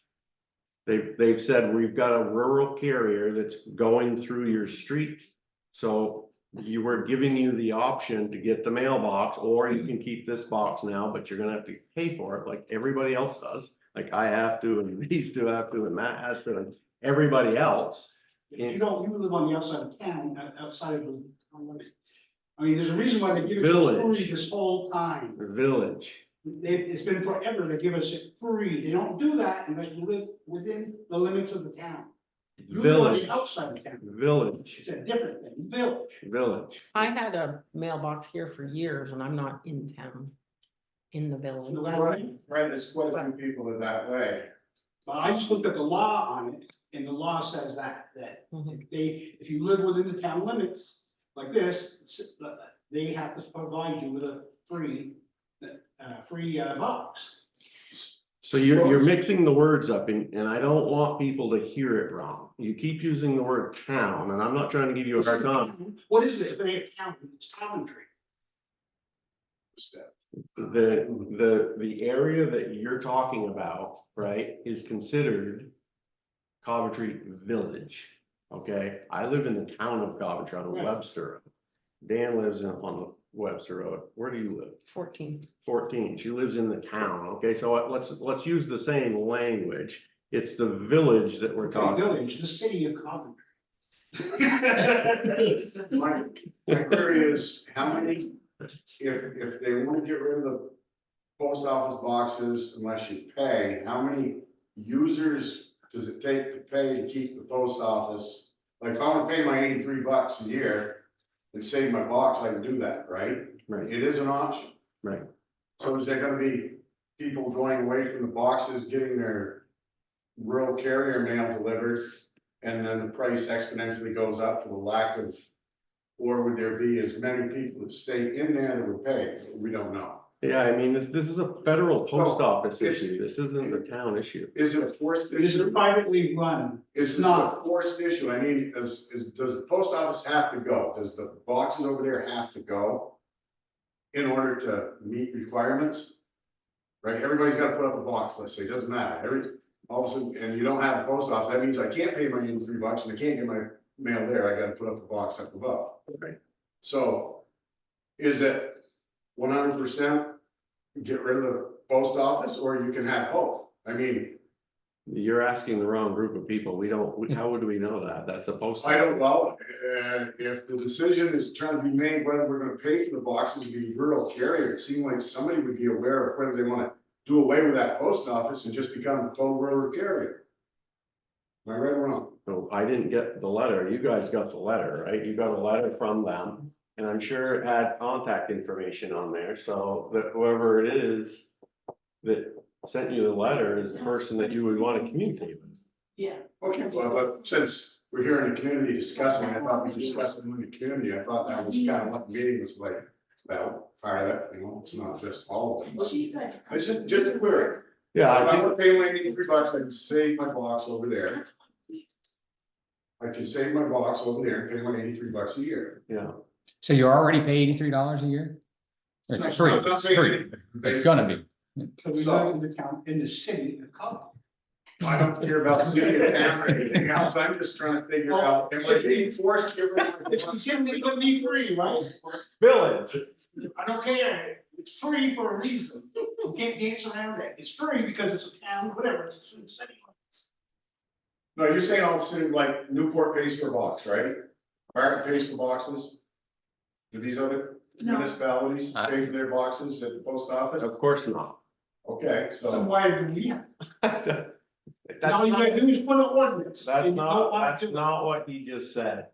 They've said, we've got a rural carrier that's going through your street. So you were giving you the option to get the mailbox, or you can keep this box now, but you're gonna have to pay for it like everybody else does. Like I have to, and these two have to, and Matt has to, and everybody else. You don't, you live on the outside of town, outside of the. I mean, there's a reason why they give it to us Village. free this whole time. Village. It's been forever to give us it free. They don't do that unless you live within the limits of the town. You live on Village. the outside of town. Village. It's a different thing, village. Village. I had a mailbox here for years and I'm not in town, in the village. Right, there's quite a few people are that way. But I just looked at the law on it, and the law says that Mhm. if you live within the town limits like this, they have to provide you with a free box. So you're mixing the words up and I don't want people to hear it wrong. You keep using the word town and I'm not trying to give you a hard time. What is it? If it ain't town, it's Coventry. The area that you're talking about, right, is considered Coventry Village. Okay, I live in the town of Coventry on Right. Webster. Dan lives on the Webster Road. Where do you live? 14. 14. She lives in the town. Okay, so let's use the same language. It's the village that we're talking. Village, the city of Coventry. My query is, how many if they want to get rid of the post office boxes unless you pay, how many users does it take to pay to keep the post office? Like, if I want to pay my $83 a year and save my box, I can do that, right? Right. It is an option. Right. So is there gonna be people going away from the boxes, getting their rural carrier mail delivered, and then the price exponentially goes up for the lack of, or would there be as many people that stay in there that would pay? We don't know. Yeah, I mean, this is a federal post So, office it's- issue. This isn't a town issue. Is it a forced It is issue? privately run. Is It's this a not. forced issue? I mean, does the post office have to go? Does the boxes over there have to go in order to meet requirements? Right, everybody's gotta put up a box, let's say, it doesn't matter, all of a sudden, and you don't have a post office, that means I can't pay my $83 and I can't get my mail there, I gotta put up a box up above. Right. So, is it 100% get rid of the post office, or you can have both? I mean, You're asking the wrong group of people. How would we know that? That's a post. I don't know, if the decision is trying to be made whether we're gonna pay for the boxes to be rural carrier, it seemed like somebody would be aware of whether they wanna do away with that post office and just become a total rural carrier. Am I right or wrong? So I didn't get the letter. You guys got the letter, right? You got a letter from them. And I'm sure it had contact information on there, so that whoever it is that sent you the letter is the person that you would want to communicate with. Yeah. Okay, well, but since we're here in the community discussing, I thought we discussed it in the community, I thought that was kind of what the meeting was like. Well, part of it, it's not just all of it. It's just a query. Yeah, If I I think, want to pay my $83, I can save my box over there. I can save my box over there and pay my $83 a year. yeah, So you already pay $83 a year? It's free, I'm not it's paying free. anything. It's gonna be. So we live in the town, in the city of Columbia. I don't care about city or town or anything else, I'm just trying to figure out, am I being forced to give rid of my It's box? gonna be free, right? village. I don't care, it's free for a reason, you can't dance around that, it's free because it's a town, whatever, it's a city. No, you're saying all the city, like Newport pays for a box, right? Barton pays for boxes? Do these other No. municipalities pay for their boxes at the post office? Of course not. Okay, So so, why do we have? That's All you not, gotta do is put an ordinance. that's and you don't wanna not do it. what he just said.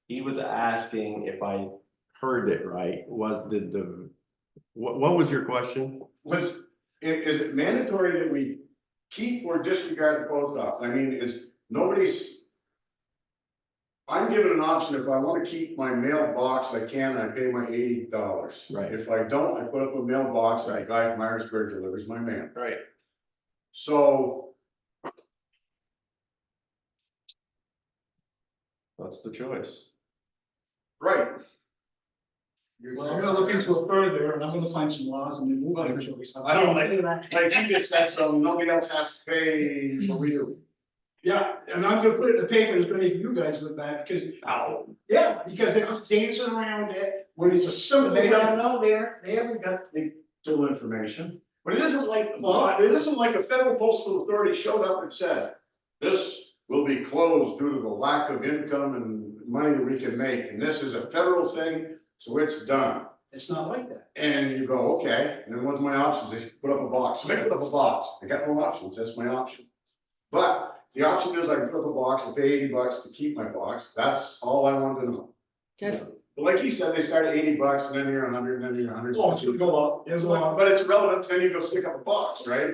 He was asking if I heard it right, what was your question? is it mandatory that we keep or disregard the post office? I mean, I'm given an option, if I wanna keep my mailbox, I can, I pay my $80. Right. If I don't, I put up a mailbox, and the guy from Irisburg delivers my mail. Right. So, That's the choice. right. Well, I'm gonna look into it further, and I'm gonna find some laws and then we'll go into it. I don't like you just said, so nobody else has to pay for you. Yeah, and I'm gonna put it in the paper, it's gonna make you guys look bad, because, yeah, because they're just dancing around it, when it's a simple. They don't know, they haven't got the full information. But it isn't like, a federal postal authority showed up and said, this will be closed due to the lack of income and money that we can make, and this is a federal thing, so it's done. It's not like that. And you go, okay, and then what's my options? They put up a box, so I put up a box, I got no options, that's my option. But the option is I can put up a box and pay $80 to keep my box, that's all I wanted to know. Okay. But like he said, they start at $80 and then you're 100, and then you're 100. Oh, it's gonna go up, it's going up. But it's irrelevant, then you go stick up a box, right?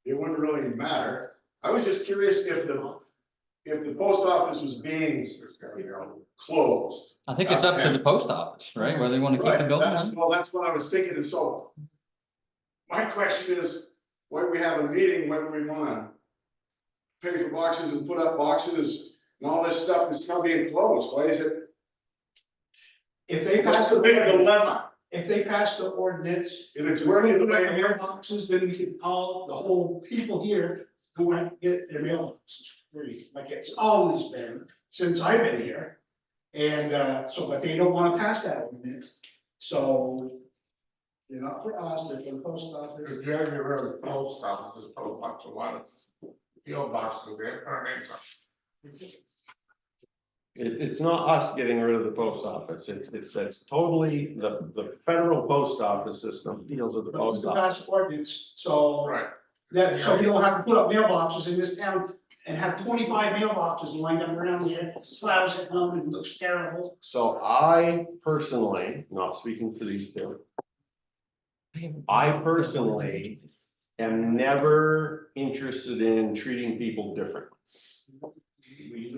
It wouldn't really matter. I was just curious if the post office was being closed. I think it's up to the post office, right? Whether they want to keep the Right, building. that's, well, that's what I was thinking, and so. My question is, why we have a meeting, whether we wanna pay for boxes and put up boxes and all this stuff is still being closed, why is it? If they That's pass the the big ordinance, dilemma, if they pass the ordinance, if it's we're working gonna the put way the it works. mailboxes, then we can all, the whole people here go and get their mailboxes free, like it's always been since I've been here. And, so, but they don't wanna pass that ordinance, so. They're not for us, they're for the post office. If you have your road post office, just put a bunch of letters, PO boxes, they're gonna make some. It's not us getting rid of the post office, it's totally, the federal post office system deals with the post The office. past ordinance, so. Right. That, so we don't have to put up mailboxes in this town and have 25 mailboxes lined up around here, slabs at them, and it looks terrible. So I personally, not speaking for these two, I personally am never interested in treating people differently.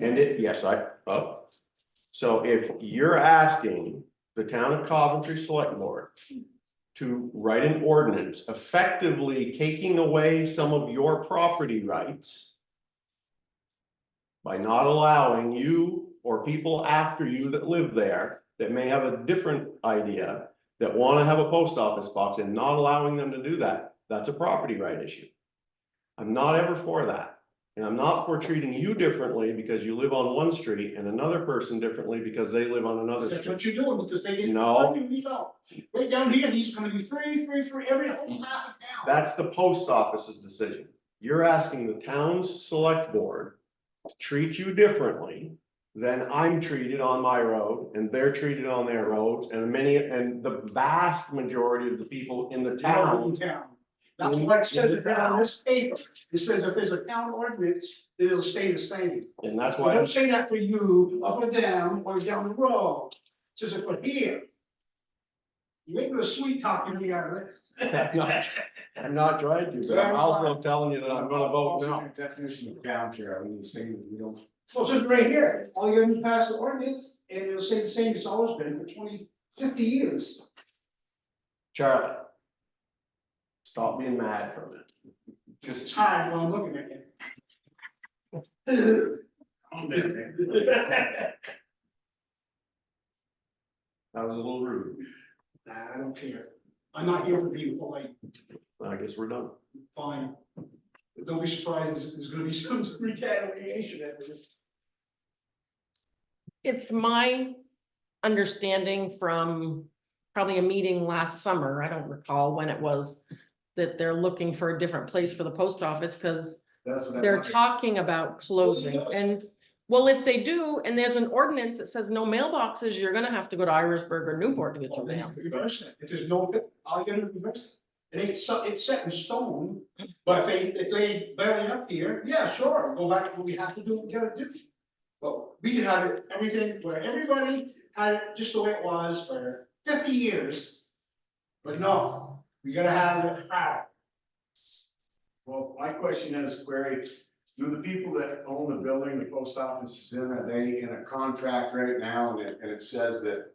And so if you're asking the town of Coventry Select Board to write an ordinance effectively taking away some of your property rights by not allowing you or people after you that live there that may have a different idea, that want to have a post office box and not allowing them to do that, that's a property right issue. I'm not ever for that. And I'm not for treating you differently because you live on one street and another person differently because they live on another That's street. what you're doing, because they get. No. Right down here, he's gonna be free every whole half of town. That's the post office's decision. You're asking the town's select board to treat you differently than I'm treated on my road and they're treated on their roads and the vast majority of the people in the town. That's what it says on this paper. It says if there's a town ordinance, it'll stay the same. And that's It why, don't say that for you, up or down, or down the road. It says it for here. You ain't gonna sweet talking me out of it. I'm not trying to, but I'm also telling you that I'm gonna vote no. Definition of town chair, I mean, saying that we don't. Well, it's just right here. All you gotta do is pass the ordinance, and it'll say the same it's always been for 50 years. Charlie. Stop being mad for a minute. It's Just, hard when I'm looking at you. that was a little rude. Nah, I don't care. I'm not here for being polite. I guess we're done. Fine. But don't be surprised, there's gonna be some retaliation at this. It's my understanding from probably a meeting last summer, I don't recall when it was, that they're looking for a different place for the post office, because That's what I they're wanted. talking about closing. And, well, if they do, and there's an ordinance that says no mailboxes, you're gonna have to go to Irisburg or Newport to get your mail. Reverse it. If there's no, all you gotta do is reverse it. It ain't it's set in stone, but if they belly up here, yeah, sure, go back to what we have to do, what we gotta do. But we can have it, everything where everybody had it just the way it was for 50 years. But no, we gotta have it how. Well, my question is, Query, do the people that own the building, the post office is in, are they in a contract right now, and it says that,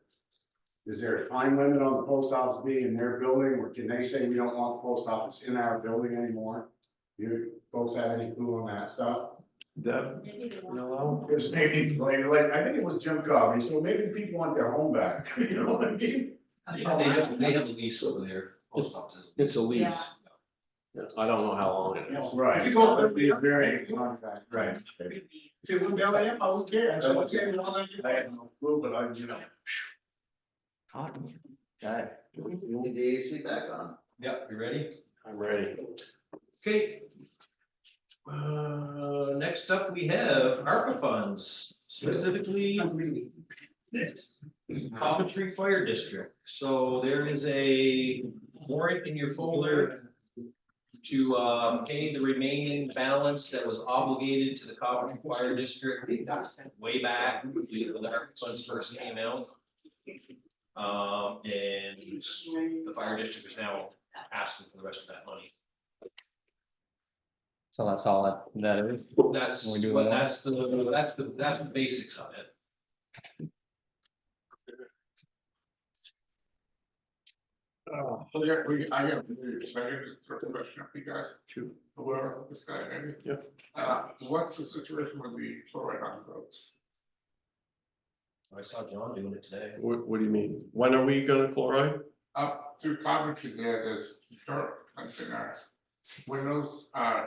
is there a time limit on the post office being in their building, or can they say we don't want the post office in our building anymore? Do you folks have any clue on that stuff? Deb, no, Because maybe, like, I think it was Jim Covey, so maybe the people want their home back, you know what I mean? Yeah, they have a lease over there, post offices. it's a lease. Yeah. Yeah, I don't know how long it is. Right. If you go- That'd be a very contract, right. If it wouldn't belly up, I wouldn't care. So what's going on? I had no clue, but I, you know. Okay, Is the AC back on? Yep, you ready? I'm ready. Okay. Next up, we have ARPA funds, specifically Coventry Fire District. So there is a warrant in your folder to pay the remaining balance that was obligated to the Coventry Fire District way back when the ARPA funds first came out. And the fire district is now asking for the rest of that money. So that's all that is. That's We do what, that. that's the basics of it. So yeah, I have to do, so I can just throw a question up you guys. Shoot. Aware of this guy, maybe? Yep. What's the situation with the chloride on the roads? I saw John doing it today. What do you mean? When are we gonna chloride? Up through Coventry there's dirt that's in our windows, a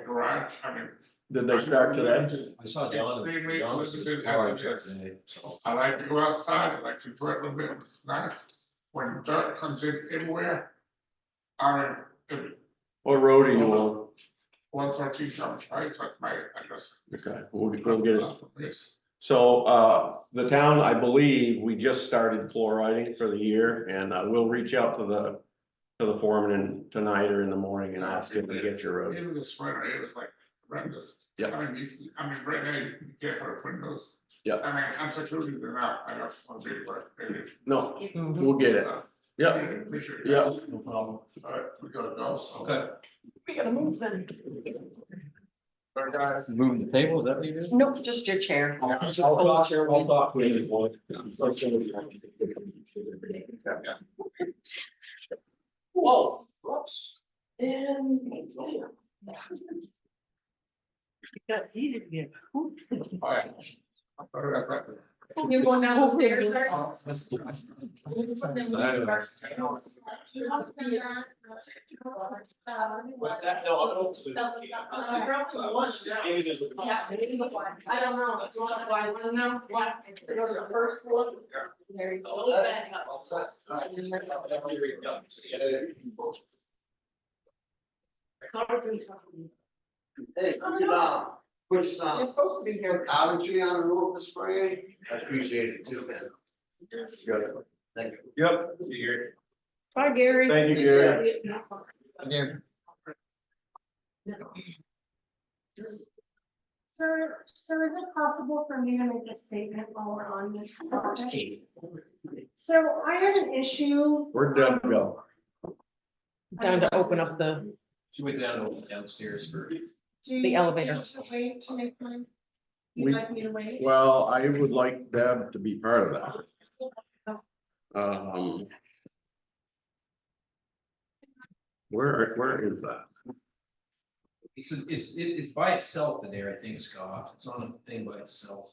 garage, I mean. Did they start today? I saw John. They make John was limited hard hazardous. today, so. I like to go outside, I like to enjoy it a little bit, it's nice, when dirt comes in everywhere. I mean, What road are you on? 113 Coventry, right, it's like my address. Okay, we'll get it. Yes. So, the town, I believe, we just started chloriding for the year, and we'll reach out to the foreman tonight or in the morning and ask him to get your road. It was a sprinter, it was like horrendous. Yeah. I mean, right now, you can't put windows. Yeah. I mean, I'm so sure you do now, I don't want to be like, maybe. No, Mhm. we'll get it. Yeah, Appreciate it. yeah, no problem. All right, we gotta go, so. Okay. We gotta move then. Bye, guys. Moving the table, is that what you do? Nope, just your chair. Just I'll pull the talk, chair I'll away. talk to you. Whoa, whoops. And. Got heated again. All right. I'll put it up right there. You're going down the stairs, are Oh, What's that? No, I don't. I don't know, it's one of why, I don't know, what, it was the first one. There you go. Hey, You're supposed to be here. Cabinetry on the roof this spring, I appreciate it too, man. Thank you. Yep, Bye, Gary. thank you, Gary. Here. Sir, is it possible for me to make a statement while we're on this topic? So I had an issue. Where'd Deb go? Down to open up the, She went downstairs for. The elevator. Do you need to wait to make mine? We- You'd like me to wait? Well, I would like Deb to be part of that. Where is that? It's by itself in there, I think, Scott. It's on a thing by itself.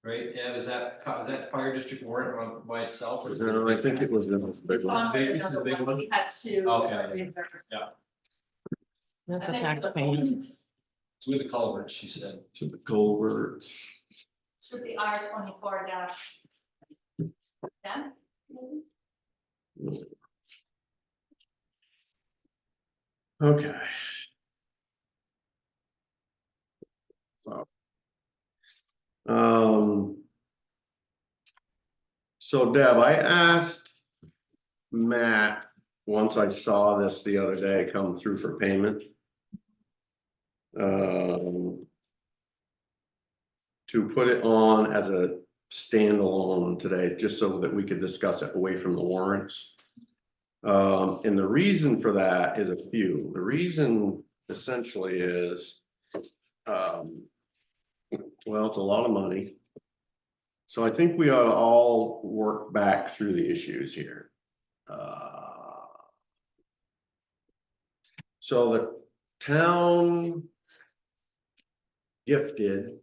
Right, yeah, is that fire district warrant on by itself? Or is No, I think it was in this big It's one. on there, This is a big one? we had two. Okay. that's a tax payment. It's with the culvert, she said. To the culvert. Should be R 24-10. Okay. So Deb, I asked Matt, once I saw this the other day come through for payment. To put it on as a standalone today, just so that we could discuss it away from the warrants. And the reason for that is a few. The reason essentially is, well, it's a lot of money. So I think we ought to all work back through the issues here. So the town gifted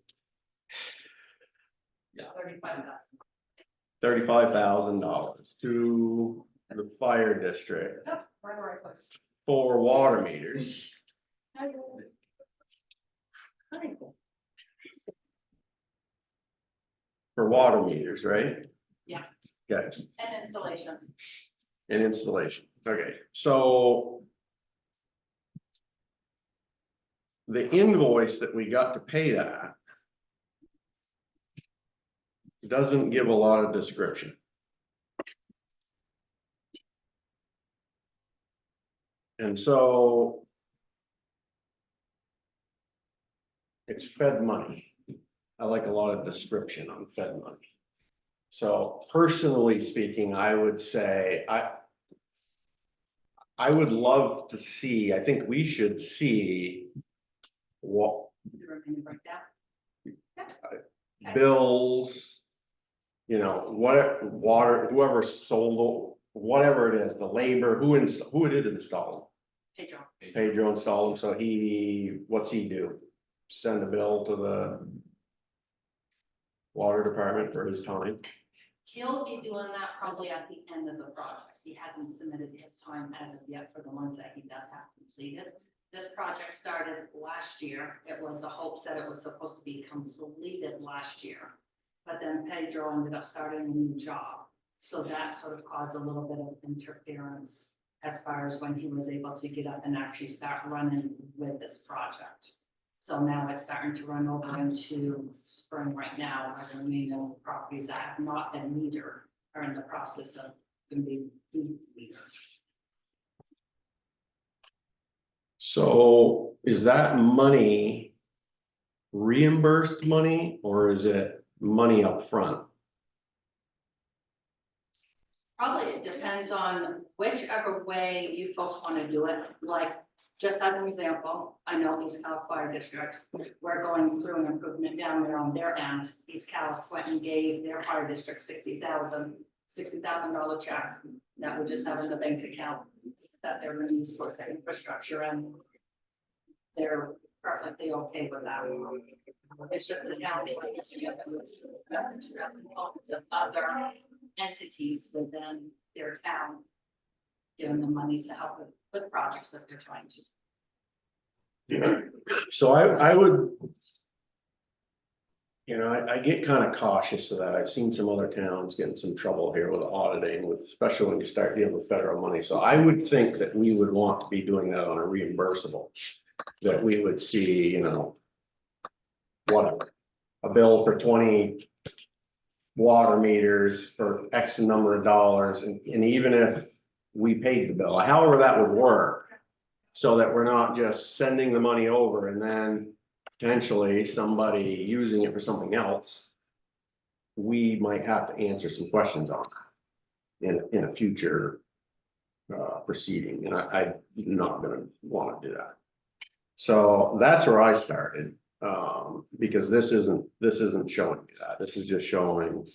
$35,000 to the fire district for water meters. For water meters, right? Yeah. Okay, And installation. and installation, okay, so. The invoice that we got to pay that. Doesn't give a lot of description. And so. It's Fed money. I like a lot of description on Fed money. So personally speaking, I would say, I would love to see, I think we should see. What bills. You know, what water, whoever sold, whatever it is, the labor, who did install them? Pedro installed them, so what's he do? Send a bill to the water department for his time? He'll be doing that probably at the end of the project. He hasn't submitted his time as of yet for the ones that he does have completed. This project started last year. It was the hope that it was supposed to be completed last year. But then Pedro ended up starting a new job. So that sort of caused a little bit of interference as far as when he was able to get up and actually start running with this project. So now it's starting to run over into spring right now. Our remaining properties that have not been metered are in the process of going to be metered. So is that money reimbursed money or is it money up front? Probably it depends on whichever way you folks want to do it. Like, just as an example, I know East Callis Fire District, we're going through an improvement down there on their end. East Callis went and gave their fire district $60,000 check that we just have in the bank account that they're going to use for their infrastructure, and they're perfectly okay with that. It's just the county, there's components of other entities within their town, giving them money to help with projects that they're trying to. So I would, you know, I get kind of cautious of that. I've seen some other towns get in some trouble here with auditing, with, especially when you start dealing with federal money. So I would think that we would want to be doing that on a reimbursable, that we would see, you know, whatever, a bill for 20 water meters for X number of dollars, and even if we paid the bill, however that would work, so that we're not just sending the money over and then potentially somebody using it for something else, we might have to answer some questions on that in a future proceeding, and I'm not gonna want to do that. So that's where I started, because this isn't showing me that. This is just showing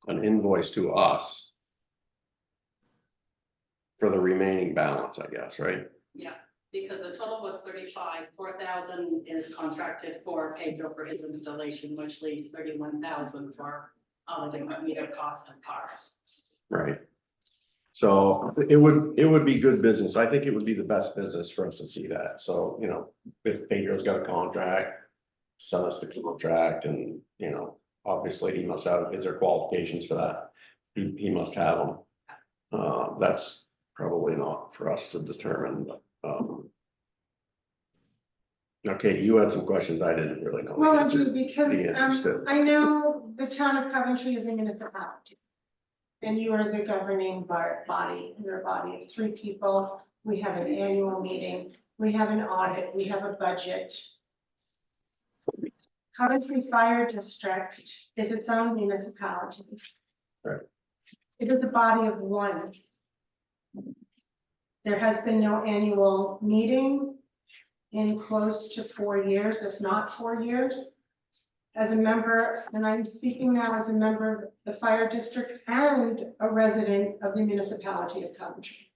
an invoice to us for the remaining balance, I guess, right? Yeah, because the total was 35, 4,000 is contracted for Pedro for his installation, which leaves 31,000 for all the different meter costs and parts. Right. So it would be good business. I think it would be the best business for us to see that. So, you know, if Pedro's got a contract, send us the contract, and, you know, obviously he must have, is there qualifications for that? He must have them. That's probably not for us to determine, but, okay, you had some questions I didn't really know. Well, I do, because Be interested. I know the town of Coventry is a municipality. And you are the governing body, you're a body of 3 people. We have an annual meeting, we have an audit, we have a budget. Coventry Fire District is its own municipality. Right. It is a body of 1. There has been no annual meeting in close to 4 years, if not 4 years. As a member, and I'm speaking now as a member of the fire district and a resident of the municipality of Coventry.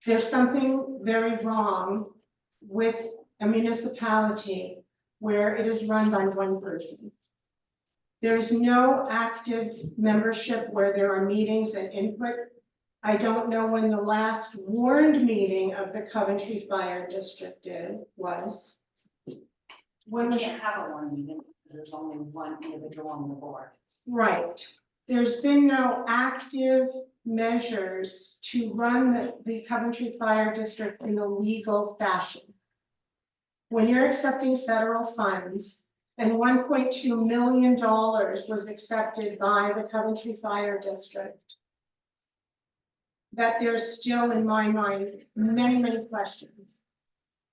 There's something very wrong with a municipality where it is run by 1 person. There's no active membership where there are meetings and input. I don't know when the last warned meeting of the Coventry Fire District was. When We was can't have a one meeting, because there's only 1 individual on the board. Right. There's been no active measures to run the Coventry Fire District in a legal fashion. When you're accepting federal funds, and $1.2 million was accepted by the Coventry Fire District, that there's still, in my mind, many, many questions.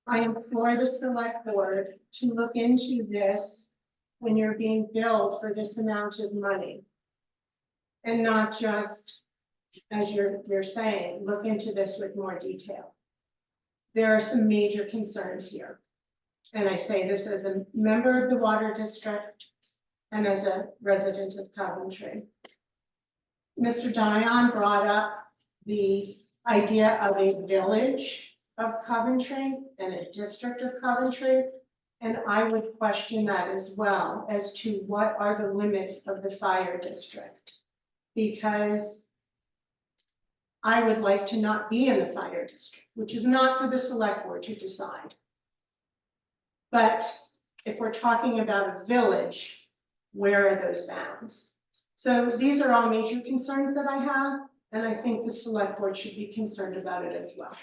I implore the select board to look into this when you're being billed for this amount of money. And not just, as you're saying, look into this with more detail. There are some major concerns here. And I say this as a member of the water district and as a resident of Coventry. Mr. Dion brought up the idea of a village of Coventry and a district of Coventry. And I would question that as well, as to what are the limits of the fire district. Because I would like to not be in the fire district, which is not for the select board to decide. But if we're talking about a village, where are those bounds? So these are all major concerns that I have, and I think the select board should be concerned about it as well.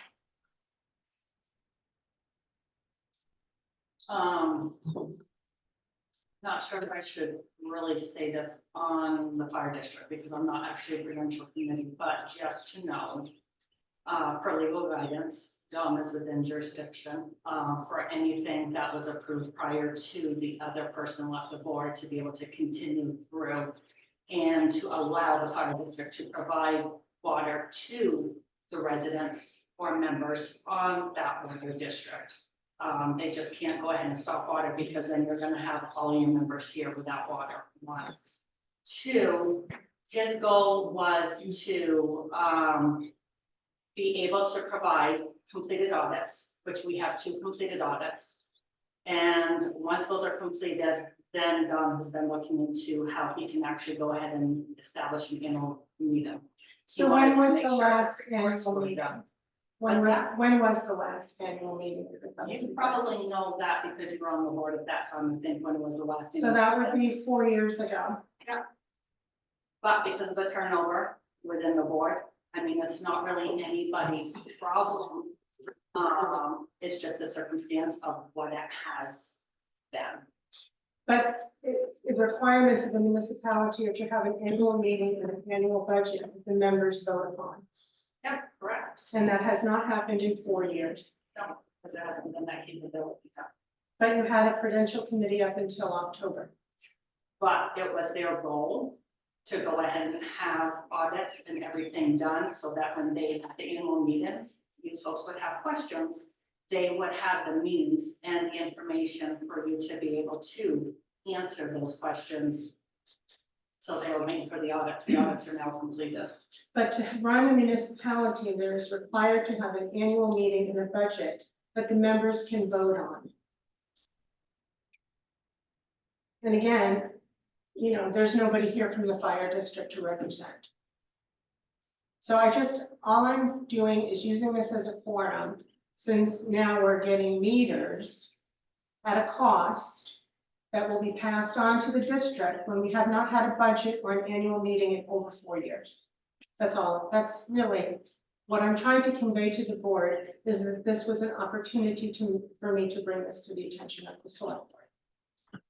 Not sure if I should really say this on the fire district because I'm not actually a prudential committee, but just to know. Per legal guidance, Dom is within jurisdiction, for anything that was approved prior to the other person left the board to be able to continue through. And to allow the fire district to provide water to the residents or members on that water district. They just can't go ahead and stop water because then you're gonna have all your members here without water. One. Two, his goal was to, be able to provide completed audits, which we have 2 completed audits. And once those are completed, then Don has been looking into how he can actually go ahead and establish an annual meeting. So He when wanted to was make the sure last reports annual were meeting? done. When What's was, that? when was the last annual meeting? of the Finance You Department? probably know that because you were on the board at that time, I think, when it was the last. So that would be 4 years ago. But because of the turnover within the board, I mean, it's not really anybody's problem. It's just the circumstance of what it has been. But the requirements of the municipality are to have an annual meeting and an annual budget that the members vote upon. Yeah, correct. And that has not happened in 4 years. No, because it hasn't been that capability. But you had a prudential committee up until October. But it was their goal to go ahead and have audits and everything done so that when they had the annual meeting, you folks would have questions. They would have the means and the information for you to be able to answer those questions. So they were waiting for the audits. The audits are now completed. But to run a municipality, there is required to have an annual meeting and a budget that the members can vote on. And again, you know, there's nobody here from the fire district to represent. So all I'm doing is using this as a forum, since now we're getting meters at a cost that will be passed on to the district when we have not had a budget or an annual meeting in over 4 years. That's all. That's really what I'm trying to convey to the board, is that this was an opportunity for me to bring this to the attention of the select board.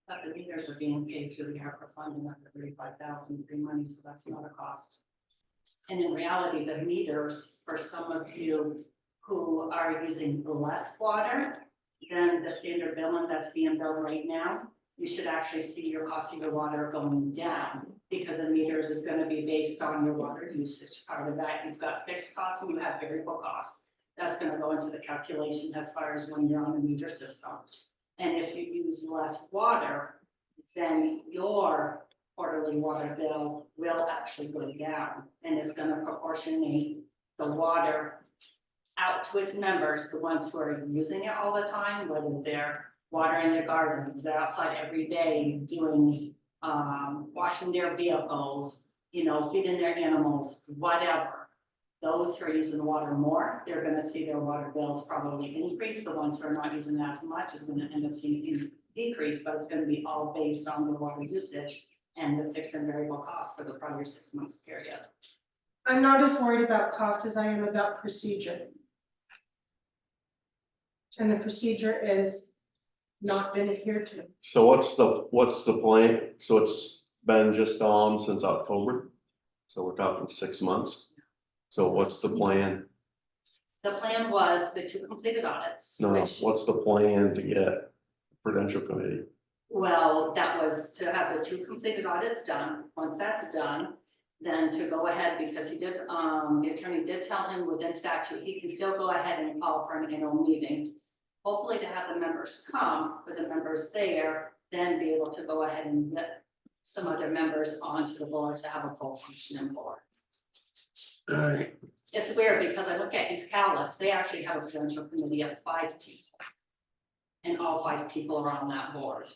But the meters are being paid through the ARPA fund and that's the 35,000 free money, so that's not a cost. And in reality, the meters, for some of you who are using less water than the standard billing that's being billed right now, you should actually see your cost of your water going down, because the meters is going to be based on your water usage. Part of that, you've got fixed costs and you have variable costs. That's going to go into the calculation as far as when you're on the meter system. And if you use less water, then your quarterly water bill will actually go down, and it's going to proportionate the water out to its members, the ones who are using it all the time, whether they're watering their gardens, they're outside every day doing, washing their vehicles, you know, feeding their animals, whatever. Those who are using the water more, they're gonna see their water bills probably increase. The ones who are not using as much is gonna end up seeing a decrease, but it's gonna be all based on the water usage and the fixed and variable costs for the prior 6 months period. I'm not as worried about cost as I am about procedure. And the procedure is not been adhered to. So what's the plan? So it's been just on since October? So we're talking 6 months? So what's the plan? The plan was the 2 completed audits, No, which, what's the plan to get Prudential Committee? well, that was to have the 2 completed audits done. Once that's done, then to go ahead, because he did, the attorney did tell him within statute, he can still go ahead and call for an annual meeting. Hopefully to have the members come, with the members there, then be able to go ahead and get some other members onto the board to have a full functioning board. All right. It's weird because I look at East Callis, they actually have a prudential committee of 5 people. And all 5 people are on that board.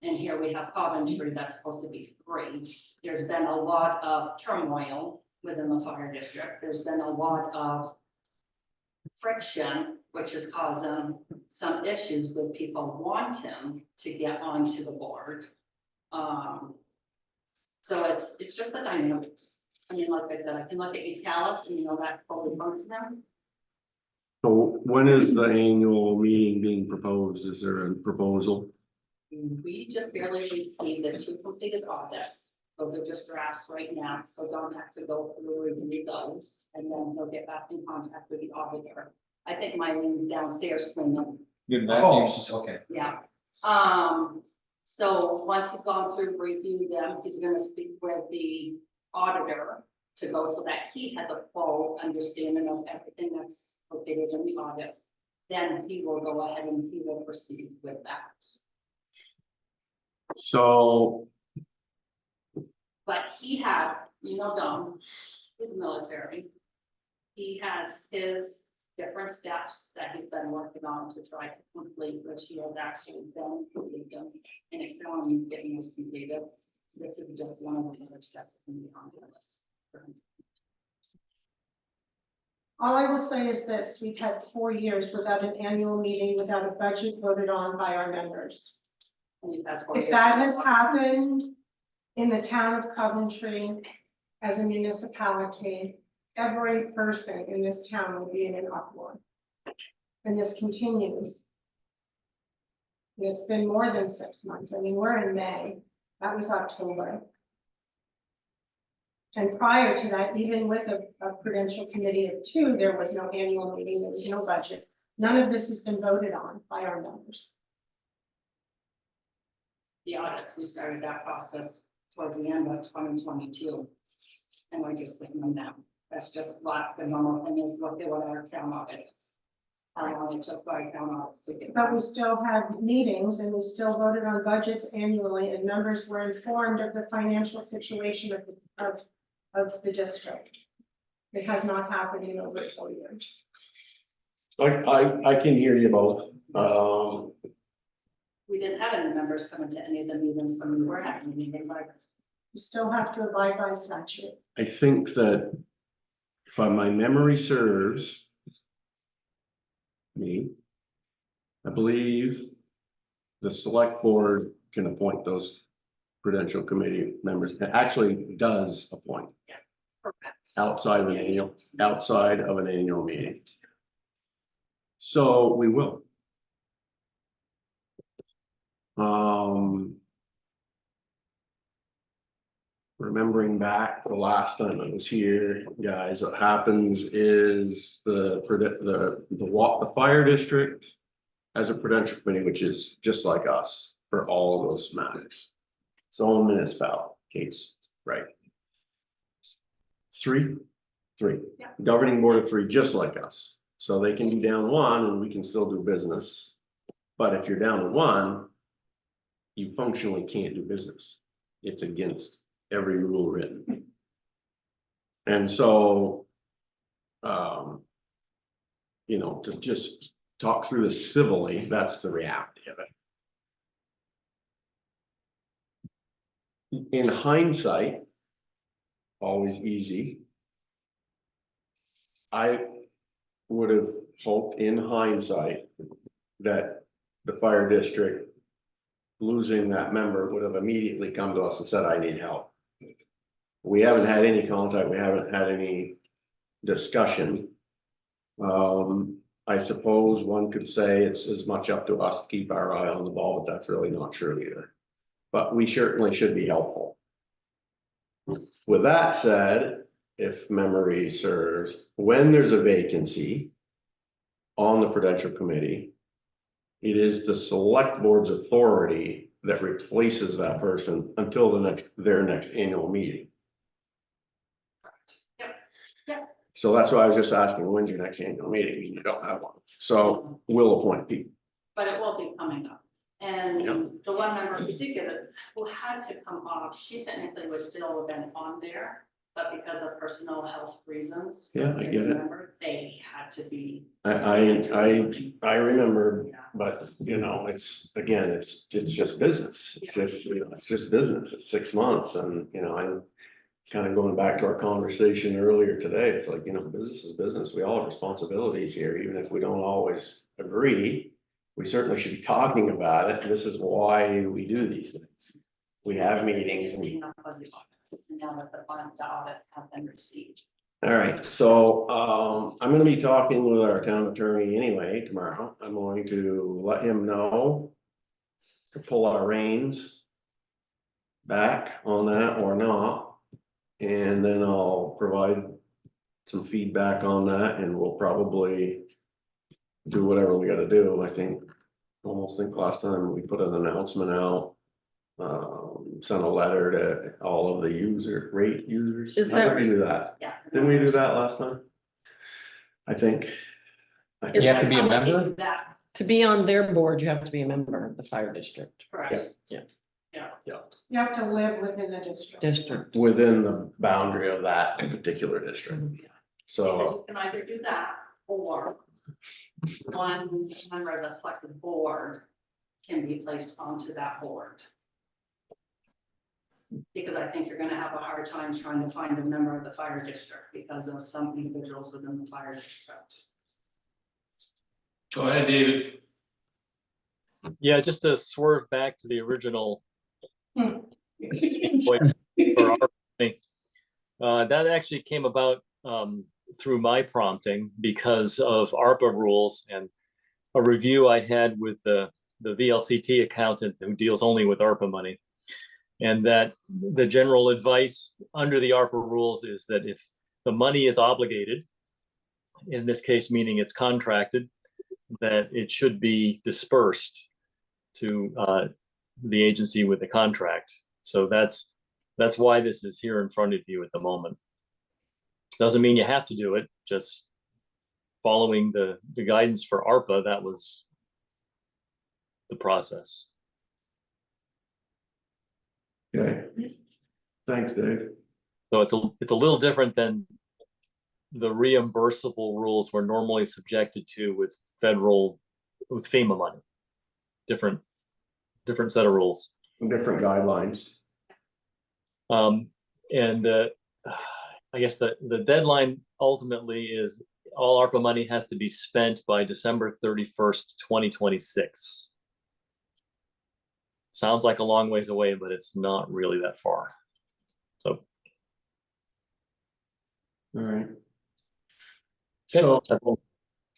And here we have Coventry, that's supposed to be 3. There's been a lot of turmoil within the fire district. There's been a lot of friction, which is causing some issues with people wanting to get onto the board. So it's just the dynamics. I mean, like I said, I can look at East Callis and you know that fully functioning. So when is the annual meeting being proposed? Is there a proposal? We just barely received the 2 completed audits. Those are just drafts right now, so Don has to go through and review those, and then he'll get back in contact with the auditor. I think Mylene's downstairs cleaning. Good, Matthew, she's okay. Yeah. So once he's gone through, review them, he's gonna speak with the auditor to go so that he has a full understanding of everything that's located in the audits. Then he will go ahead and he will proceed with that. So, But he had, Don, he's military. He has his different steps that he's been working on to try to complete, which he has actually been completed in Excel and getting those completed. This is just one of the other steps that's going to be on the list. for him. All I will say is this, we've had 4 years without an annual meeting, without a budget voted on by our members. And you've had 4 If years. that has happened in the town of Coventry as a municipality, every person in this town will be in an uproar. And this continues. It's been more than 6 months. I mean, we're in May. That was October. And prior to that, even with a prudential committee of 2, there was no annual meeting, there was no budget. None of this has been voted on by our members. The audit, we started that process towards the end of 2022. And we're just letting them know. That's just what the normal thing is, look at what our town audit is. How long it took for our town audits to get. But we still had meetings and we still voted on budgets annually and members were informed of the financial situation of the district. It has not happened in over 4 years. I can hear you both. We didn't have any members coming to any of the meetings when we were having meetings like this. You still have to abide by statute. I think that if my memory serves me, I believe the select board can appoint those prudential committee members. It actually does appoint outside of an annual meeting. So we will. Remembering back the last time I was here, guys, what happens is the fire district has a prudential committee, which is just like us for all of those matters. Its own municipality case, right? Three, Yeah. governing board of 3, just like us. So they can be down 1 and we can still do business. But if you're down to 1, you functionally can't do business. It's against every rule written. And so, to just talk through this civilly, that's the reality of it. In hindsight, always easy. I would have hoped in hindsight that the fire district losing that member would have immediately come to us and said, I need help. We haven't had any contact. We haven't had any discussion. I suppose one could say it's as much up to us to keep our eye on the ball, but that's really not true either. But we certainly should be helpful. With that said, if memory serves, when there's a vacancy on the prudential committee, it is the select board's authority that replaces that person until their next annual meeting. Yep. So that's why I was just asking, when's your next annual meeting? You don't have one. So we'll appoint people. But it will be coming up. And Yeah. the one member in particular who had to come off, she technically would still have been on there, but because of personal health reasons. Yeah, I get it. remember, They had to be. I remember, but it's just business. It's just business. It's 6 months and, I'm kind of going back to our conversation earlier today. It's like, business is business. We all have responsibilities here, even if we don't always agree. We certainly should be talking about it. This is why we do these things. We have meetings and Now that the audits have been received. All right, so, I'm gonna be talking with our town attorney anyway tomorrow. I'm going to let him know to pull our reins back on that or not. And then I'll provide some feedback on that and we'll probably do whatever we gotta do. I think, almost think last time we put an announcement out. Sent a letter to all of the rate users. Is How did that- we do that? Yeah. Didn't we do that last time? I think. You have to be a Some of you member? do that, To be on their board, you have to be a member of the fire district. correct? Yeah. Yeah. You have to live within the district. District. Within the boundary of that particular district. Because So, you can either do that, or one member of the selected board can be placed onto that board. Because I think you're gonna have a hard time trying to find a member of the fire district because of some individuals within the fire district. Go ahead, David. Yeah, just to swerve back to the original. point for our thing, that actually came about through my prompting because of ARPA rules and a review I had with the VLCT accountant who deals only with ARPA money. And that the general advice under the ARPA rules is that if the money is obligated, in this case, meaning it's contracted, that it should be dispersed to the agency with the contract. So that's why this is here in front of you at the moment. Doesn't mean you have to do it, just following the guidance for ARPA, that was the process. okay. Thanks, Dave. So it's a little different than the reimbursable rules we're normally subjected to with FEMA money. Different set of rules. Different guidelines. And I guess the deadline ultimately is all ARPA money has to be spent by December 31st, 2026. Sounds like a long ways away, but it's not really that far. So. All right. So,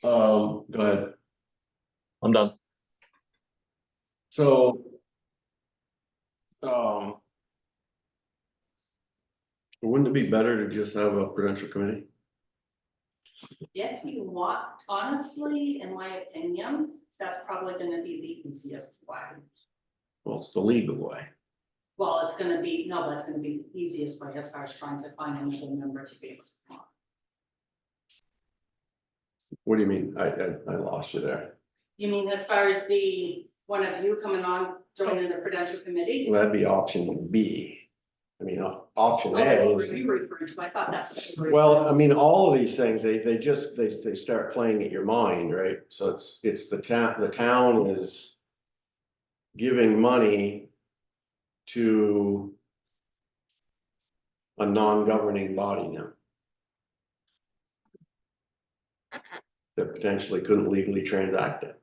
go ahead. I'm done. So, wouldn't it be better to just have a prudential committee? If you want, honestly, in my opinion, that's probably gonna be the easiest way. Well, it's the legal way. Well, it's gonna be, no, but it's gonna be the easiest way as far as trying to find another member to be able to come on. What do you mean? I lost you there. You mean as far as one of you coming on, joining the prudential committee? Well, that'd be option B. I mean, option Oh, A what were is, you referring to? I thought that's what you were. well, I mean, all of these things, they start playing at your mind, right? So it's the town is giving money to a non-governing body now that potentially couldn't legally transact it.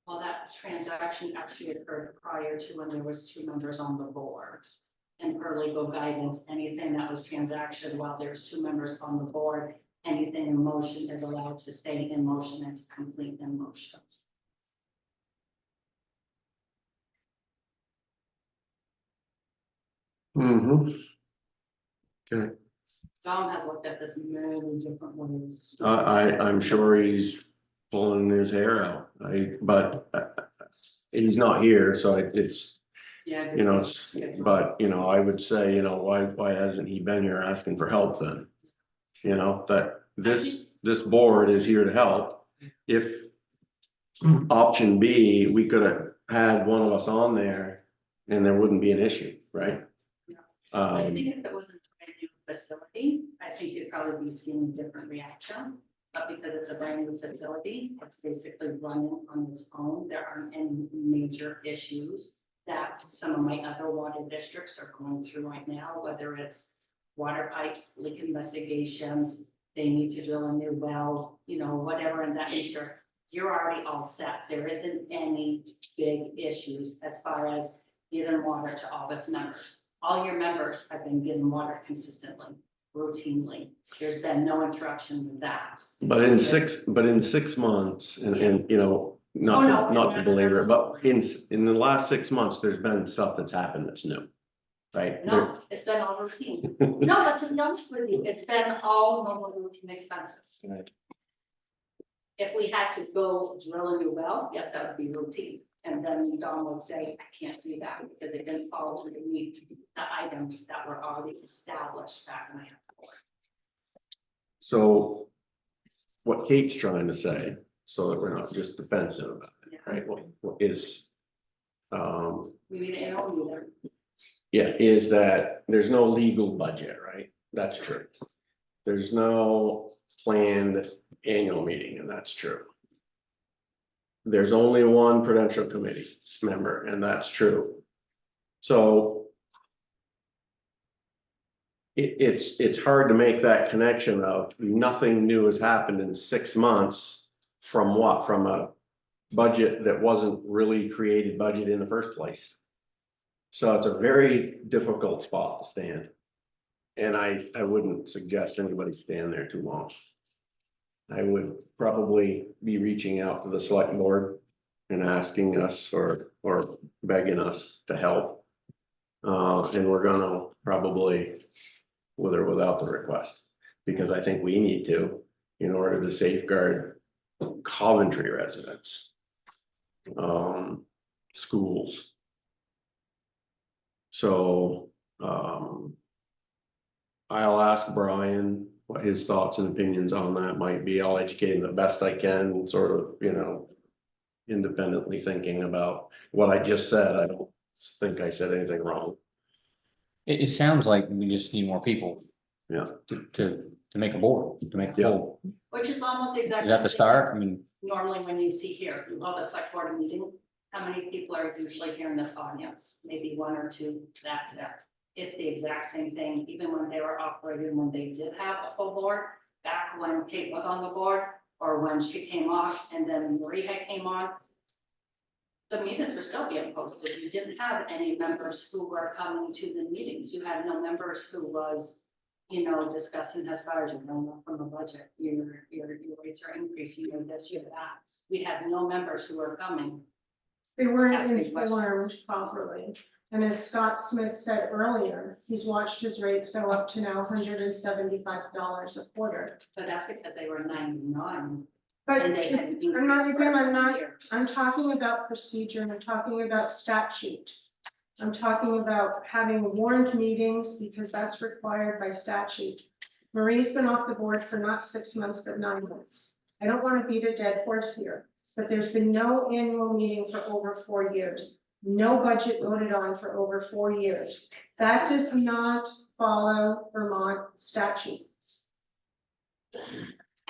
Well, that transaction actually occurred prior to when there was 2 members on the board. And per legal guidance, anything that was transaction while there's 2 members on the board, anything in motion is allowed to stay in motion and to complete in motion. Mm-hmm. Okay, Dom has looked at this in many different ways. I'm sure he's pulling his hair out, but he's not here, so it's, Yeah. you know, but, you know, I would say, you know, why hasn't he been here asking for help then? You know, that this board is here to help. If option B, we could have had one of us on there and there wouldn't be an issue, right? I think if it was a brand new facility, I think you'd probably be seeing a different reaction. But because it's a brand new facility, it's basically running on its own. There aren't any major issues that some of my other water districts are going through right now, whether it's water pipes, leak investigations, they need to drill a new well, you know, whatever in that nature. You're already all set. There isn't any big issues as far as either water to all its members. all your members have been given water consistently, routinely. There's been no interruption with that. But in 6 months, and, you know, Oh, no, not to belabor it, but absolutely. in the last 6 months, there's been stuff that's happened that's new. Right? No, it's been all routine. No, but to be honest with you, it's been all normal routine expenses. Right. If we had to go drill a new well, yes, that would be routine. And then Don would say, I can't do that because it didn't follow through to meet the items that were already established back when I had the board. So what Kate's trying to say, so that we're not just defensive about it, right, what is, We need an annual meter. yeah, is that there's no legal budget, right? That's true. There's no planned annual meeting, and that's true. There's only one prudential committee member, and that's true. So it's hard to make that connection of nothing new has happened in 6 months from what? From a budget that wasn't really created budget in the first place. So it's a very difficult spot to stand. And I wouldn't suggest anybody stand there too long. I would probably be reaching out to the select board and asking us or begging us to help. And we're gonna probably, with or without the request, because I think we need to, in order to safeguard Coventry residents. Schools. So, I'll ask Brian what his thoughts and opinions on that might be. I'll educate him the best I can, sort of, you know, independently thinking about what I just said. I don't think I said anything wrong. It sounds like we just need more people. Yeah. To make a board, to make a Yeah. full. Which is almost exactly. Is that the start? I mean, Normally, when you see here, you love a select board meeting, how many people are usually here in this audience? Maybe 1 or 2, that's it. It's the exact same thing, even when they were operating, when they did have a full board, back when Kate was on the board, or when she came off and then Maria came on. The meetings were still being posted. You didn't have any members who were coming to the meetings. You had no members who was, you know, discussing as far as, you know, from the budget, your rates are increasing, you know, this, year that. We had no members who were coming. They weren't Asking informed questions. properly. And as Scott Smith said earlier, he's watched his rates go up to now $175 a quarter. So that's because they were 99. But And they had an I'm not, increase again, for I'm not, years. I'm talking about procedure, and I'm talking about statute. I'm talking about having warned meetings because that's required by statute. Marie's been off the board for not 6 months, but 9 months. I don't want to beat a dead horse here, but there's been no annual meeting for over 4 years. No budget voted on for over 4 years. That does not follow Vermont statute. All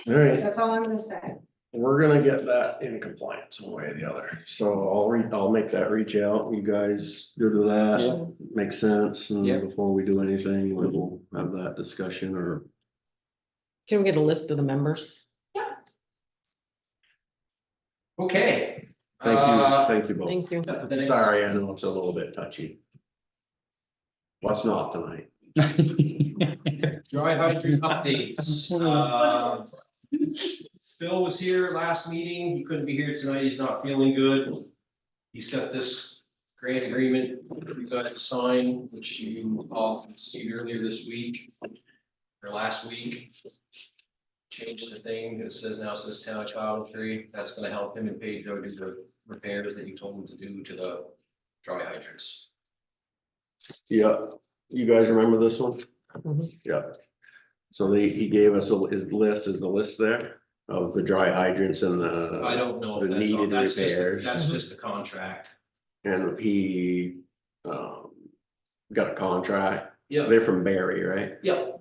right. That's all I'm gonna say. We're gonna get that in compliance one way or the other. So I'll make that reach out. You guys good with that? Yeah. Makes sense. And Yeah. before we do anything, we'll have that discussion or. Can we get a list of the members? Okay. Thank you both. Thank you. The next- Sorry, I know it's a little bit touchy. What's not tonight? Dry hydrant updates. Phil was here last meeting. He couldn't be here tonight. He's not feeling good. He's got this grant agreement you guys to sign, which you all received earlier this week or last week. Changed the thing. It says now, it says town of Coventry. That's gonna help him and Pedro do the repairs that you told him to do to the dry hydrants. Yeah, you guys remember this one? Mhm. Yeah. So he gave us his list, is the list there of the dry hydrants and I don't know the if that's all, needed that's just, repairs. that's just the contract. And he got a contract. Yeah, They're from Barry, right? yeah.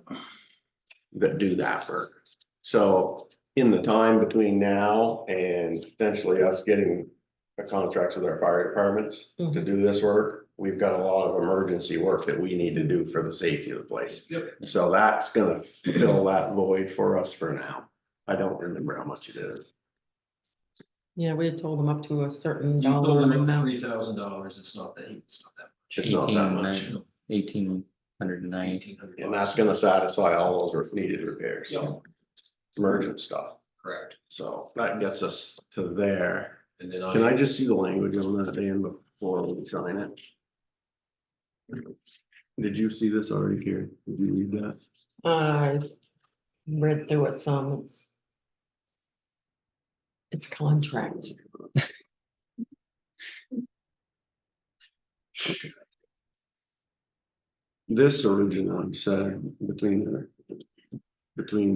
That do that work. So in the time between now and potentially us getting a contract with our fire departments to Mhm. do this work, we've got a lot of emergency work that we need to do for the safety of the place. Yep. So that's gonna fill that void for us for now. I don't remember how much it is. Yeah, we had told them up to a certain You told dollar him amount. $3,000. It's not that much. It's not that much. 1890. And that's gonna satisfy all those needed repairs. Yeah. Emergent stuff, Correct. so that gets us to there. And then Can I just see the language on that, Dan, before we sign it? Did you see this already, Karen? Did you read that? I read through it some, it's contract. This originally said between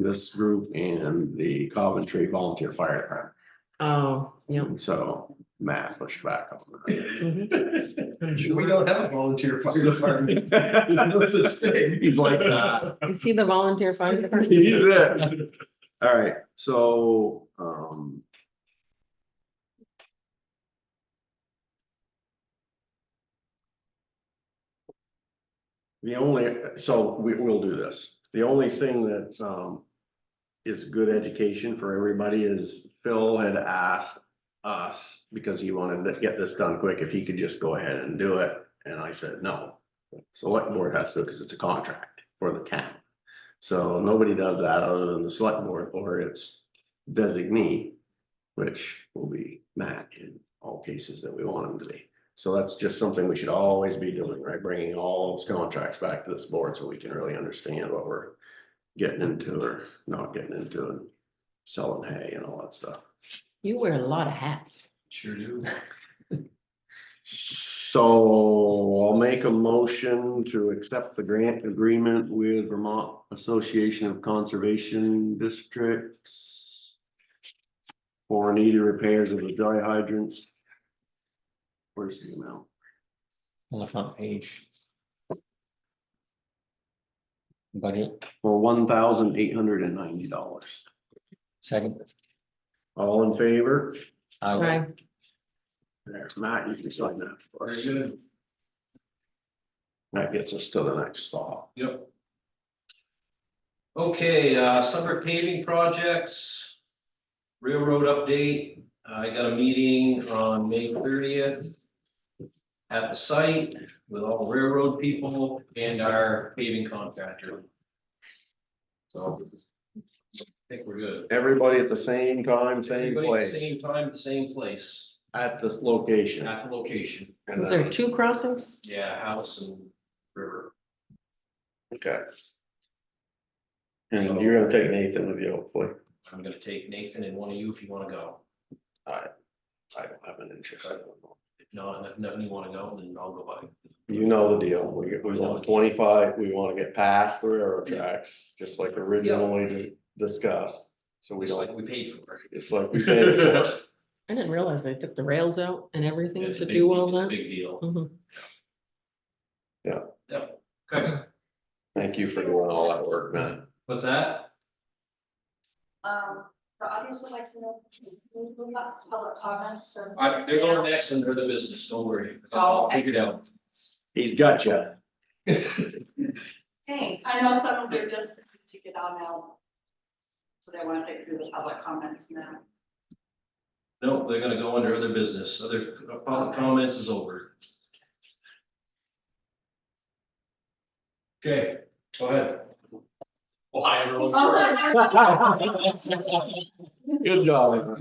this group and the Coventry Volunteer Fire Department. Oh, yeah. So Matt pushed back on that. Mhm. I'm We sure. don't have a volunteer fire department. There's no such thing. He's like that. Is he the volunteer fire department? He's it. All right, so, so we'll do this. The only thing that, is good education for everybody is Phil had asked us, because he wanted to get this done quick, if he could just go ahead and do it, and I said, no. Select board has to, because it's a contract for the town. So nobody does that other than the select board or its designee, which will be Matt in all cases that we want him to be. So that's just something we should always be doing, right? Bringing all those contracts back to this board so we can really understand what we're getting into or not getting into and selling hay and all that stuff. You wear a lot of hats. Sure do. So I'll make a motion to accept the grant agreement with Vermont Association of Conservation Districts for needed repairs of the dry hydrants. Where's the amount? On the front page. Budget, For $1,890. second. All in favor? Right. There, Matt, you can sign that for us. Very good. That gets us to the next stop. Yep. Okay, summer paving projects. Railroad update. I got a meeting on May 30th at the site with all the railroad people and our paving contractor. So I think we're good. Everybody at the same time, same Everybody at the place, same time, the same place, at this location. at the location. And Was there then- 2 crossings? Yeah, House and River. Okay. And you're gonna take Nathan with you, hopefully. I'm gonna take Nathan and one of you if you wanna go. I don't have an interest. If not, if none of you wanna go, then I'll go by. You know the deal. We want 25, we wanna get past the railroad tracks, just like originally discussed. So we It's like don't, we paid for it. it's like we paid for it. I didn't realize they took the rails out and everything It's to a big, do all it's a that. big deal. Mhm. Yep. Okay, Thank you for doing all that work, man. what's that? The audience would like to know, we've got public comments or. They're going next under the business, don't worry. Oh, okay. Figured out. He's got you. Dang, I know some of them just to get on now. So they want to take through the public comments now. No, they're gonna go under other business. Other public comments is over. Okay, go ahead. Well, hi, everyone. Good job.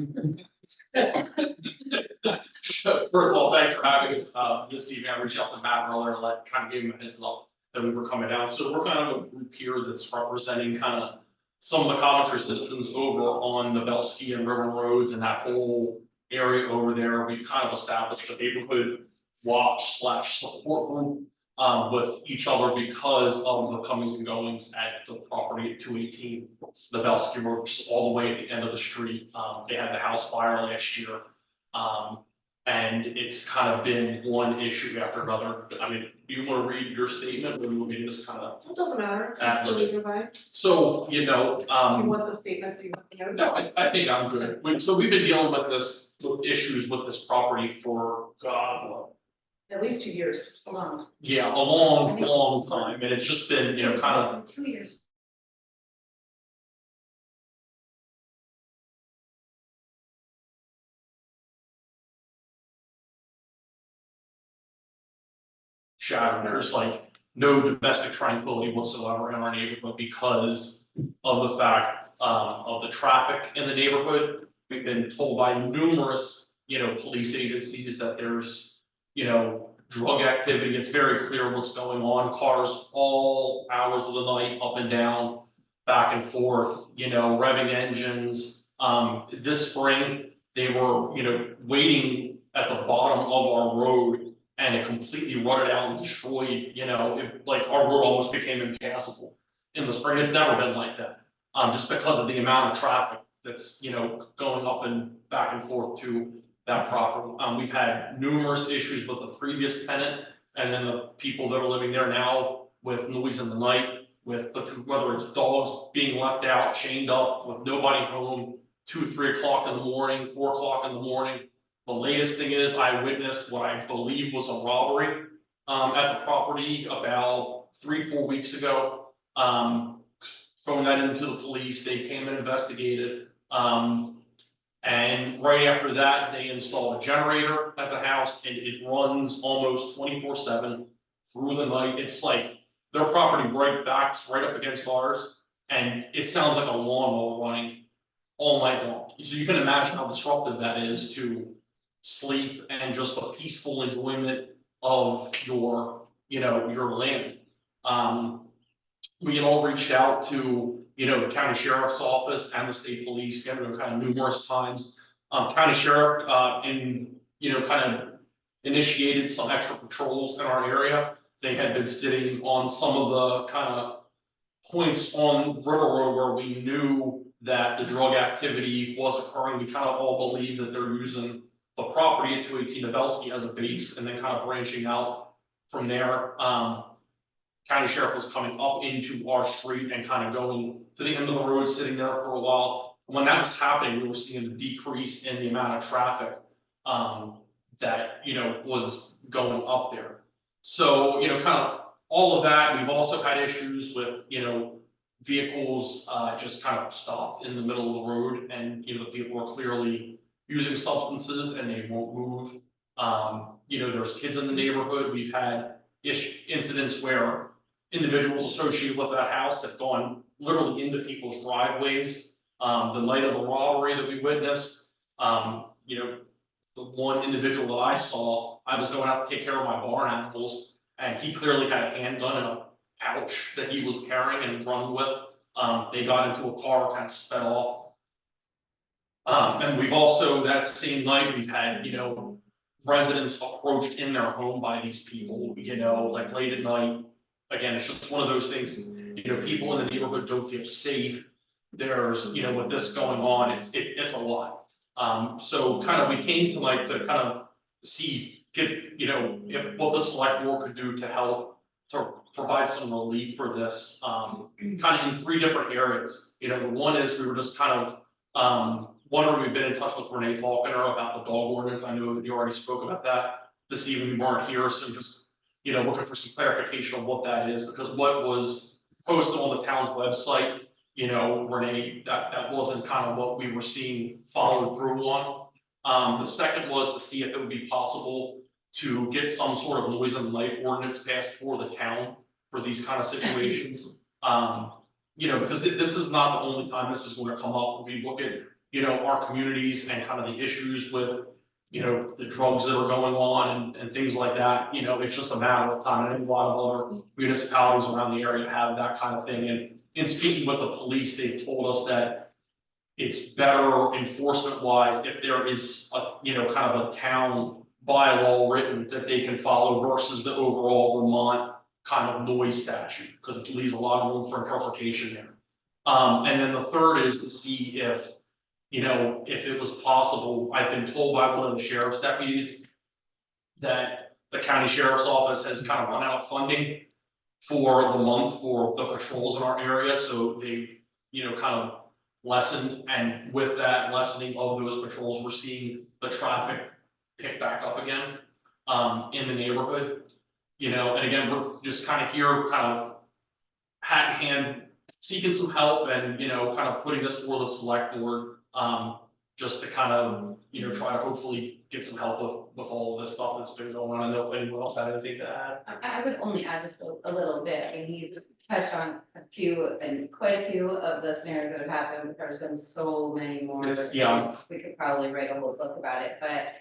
First of all, thanks for having us, this evening. I reached out to Matt earlier, let kind of give him a heads up that we were coming down. So we're kind of a group here that's representing kind of some of the Coventry citizens over on the Belsky and River Roads and that whole area over there. We've kind of established a neighborhood watch / support group with each other because of the comings and goings at the property at 218. The Belsky Works all the way at the end of the street. They had the house fire last year. And it's kind of been one issue after another. I mean, do you want to read your statement or do you want me to just kind of? It doesn't matter. Ad lib it. Either way. So, you know, You want the statements you want to know? no, I think I'm good. So we've been dealing with issues with this property for, God, what? At least 2 years alone. Yeah, a long, long time. And it's just been, you know, kind of 2 years. shattered. There's like no domestic tranquility whatsoever in our neighborhood because of the fact, of the traffic in the neighborhood. We've been told by numerous, police agencies that there's, drug activity. It's very clear what's going on. Cars all hours of the night, up and down, back and forth, revving engines. This spring, they were, waiting at the bottom of our road and it completely rutted out and destroyed, like our road almost became impassable. In the spring, it's never been like that, just because of the amount of traffic that's, going up and back and forth to that property. We've had numerous issues with the previous tenant and then the people that are living there now with noise in the night, with whether it's dogs being left out, chained up with nobody home, 2, 3 o'clock in the morning, 4 o'clock in the morning. The latest thing is I witnessed what I believe was a robbery at the property about 3, 4 weeks ago. Throwing that into the police, they came and investigated. And right after that, they installed a generator at the house and it runs almost 24/7 through the night. It's like their property backs right up against ours and it sounds like a lawnmower running all night long. So you can imagine how disruptive that is to sleep and just a peaceful enjoyment of your land. We had all reached out to, the county sheriff's office and the state police, kind of numerous times. County sheriff, kind of initiated some extra patrols in our area. They had been sitting on some of the kind of points on River Road where we knew that the drug activity was occurring. We kind of all believe that they're using the property at 218 Nabelski as a base and then kind of branching out from there. County sheriff was coming up into our street and kind of going to the end of the road, sitting there for a while. When that was happening, we were seeing a decrease in the amount of traffic that, was going up there. So, kind of all of that. We've also had issues with, vehicles just kind of stopped in the middle of the road and, the people are clearly using substances and they won't move. There's kids in the neighborhood. We've had incidents where individuals associated with that house have gone literally into people's driveways. The night of the robbery that we witnessed, the one individual that I saw, I was going out to take care of my barn animals, and he clearly had a handgun in a pouch that he was carrying and running with. They got into a car, kind of sped off. And we've also, that same night, we've had, residents approached in their home by these people, like late at night. Again, it's just one of those things, people in the neighborhood don't feel safe. There's, with this going on, it's a lot. So kind of, we came tonight to kind of if what the select board could do to help to provide some relief for this, kind of in 3 different areas. The one is we were just kind of, wondering, we've been in touch with Renee Falconer about the dog ordinance. I know that you already spoke about that this evening. You weren't here, so just, looking for some clarification on what that is, because what was posted on the town's website, Renee, that wasn't kind of what we were seeing follow through on. The second was to see if it would be possible to get some sort of noise and light ordinance passed for the town for these kind of situations. Because this is not the only time this is going to come up. If you look at, our communities and kind of the issues with, the drugs that are going on and things like that, it's just a matter of time. And a lot of other municipalities around the area have that kind of thing. And in speaking with the police, they've told us that it's better enforcement wise if there is a, kind of a town bylaw written that they can follow versus the overall Vermont kind of noise statute, because it leaves a lot of room for interpretation there. And then the third is to see if, if it was possible. I've been told by one of the sheriff's deputies that the county sheriff's office has kind of run out of funding for the month for the patrols in our area. So they've, kind of lessened, and with that lessening of those patrols, we're seeing the traffic pick back up again in the neighborhood. And again, we're just kind of here, kind of hat in hand, seeking some help and, kind of putting this for the select board. just to kind of, try to hopefully get some help with all of this stuff that's been going on. I don't know if anyone else had anything to add. I would only add just a little bit. I mean, he's touched on quite a few of the scenarios that have happened, but there's been so many more. Yeah. We could probably write a whole book about it, but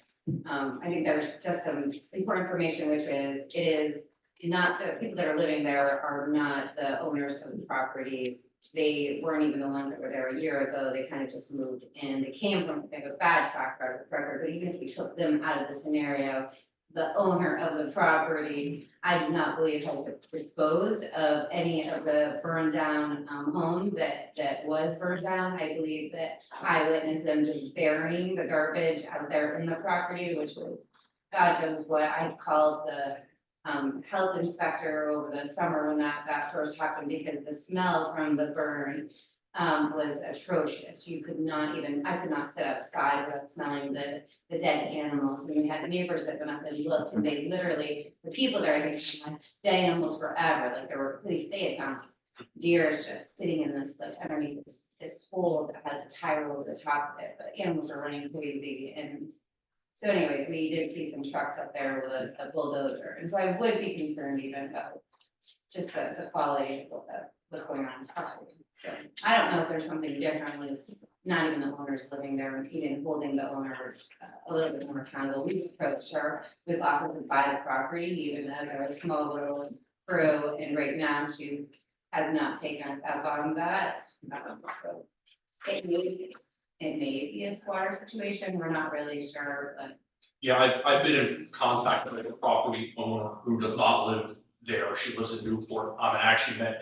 I think there's just some important information, which is, it is not, the people that are living there are not the owners of the property. They weren't even the ones that were there a year ago. They kind of just moved in. They came from, they have a bad track record, but even if we took them out of the scenario, the owner of the property, I do not believe has disposed of any of the burned down home that was burned down. I believe that I witnessed them just burying the garbage out there in the property, which was, God knows what. I called the health inspector over the summer when that first happened, because the smell from the burn was atrocious. You could not even, I could not sit outside without smelling the dead animals. And we had neighbors that went up and looked, and they literally, the people there, I think, had dead animals forever. Like, there were police, they had found deers just sitting in this, like, underneath this hole that had a tire over the top of it, but animals are running crazy. And so anyways, we did see some trucks up there with a bulldozer, and so I would be concerned even about just the quality of what's going on in the property. So I don't know if there's something different with not even the owners living there, and even holding the owner a little bit more accountable. We've approached her, we've offered to buy the property, even as our small little crew, and right now she has not taken us up on that. So it may be a squatter situation, we're not really sure, but. Yeah, I've been in contact with a property owner who does not live there. She lives in Newport. I actually met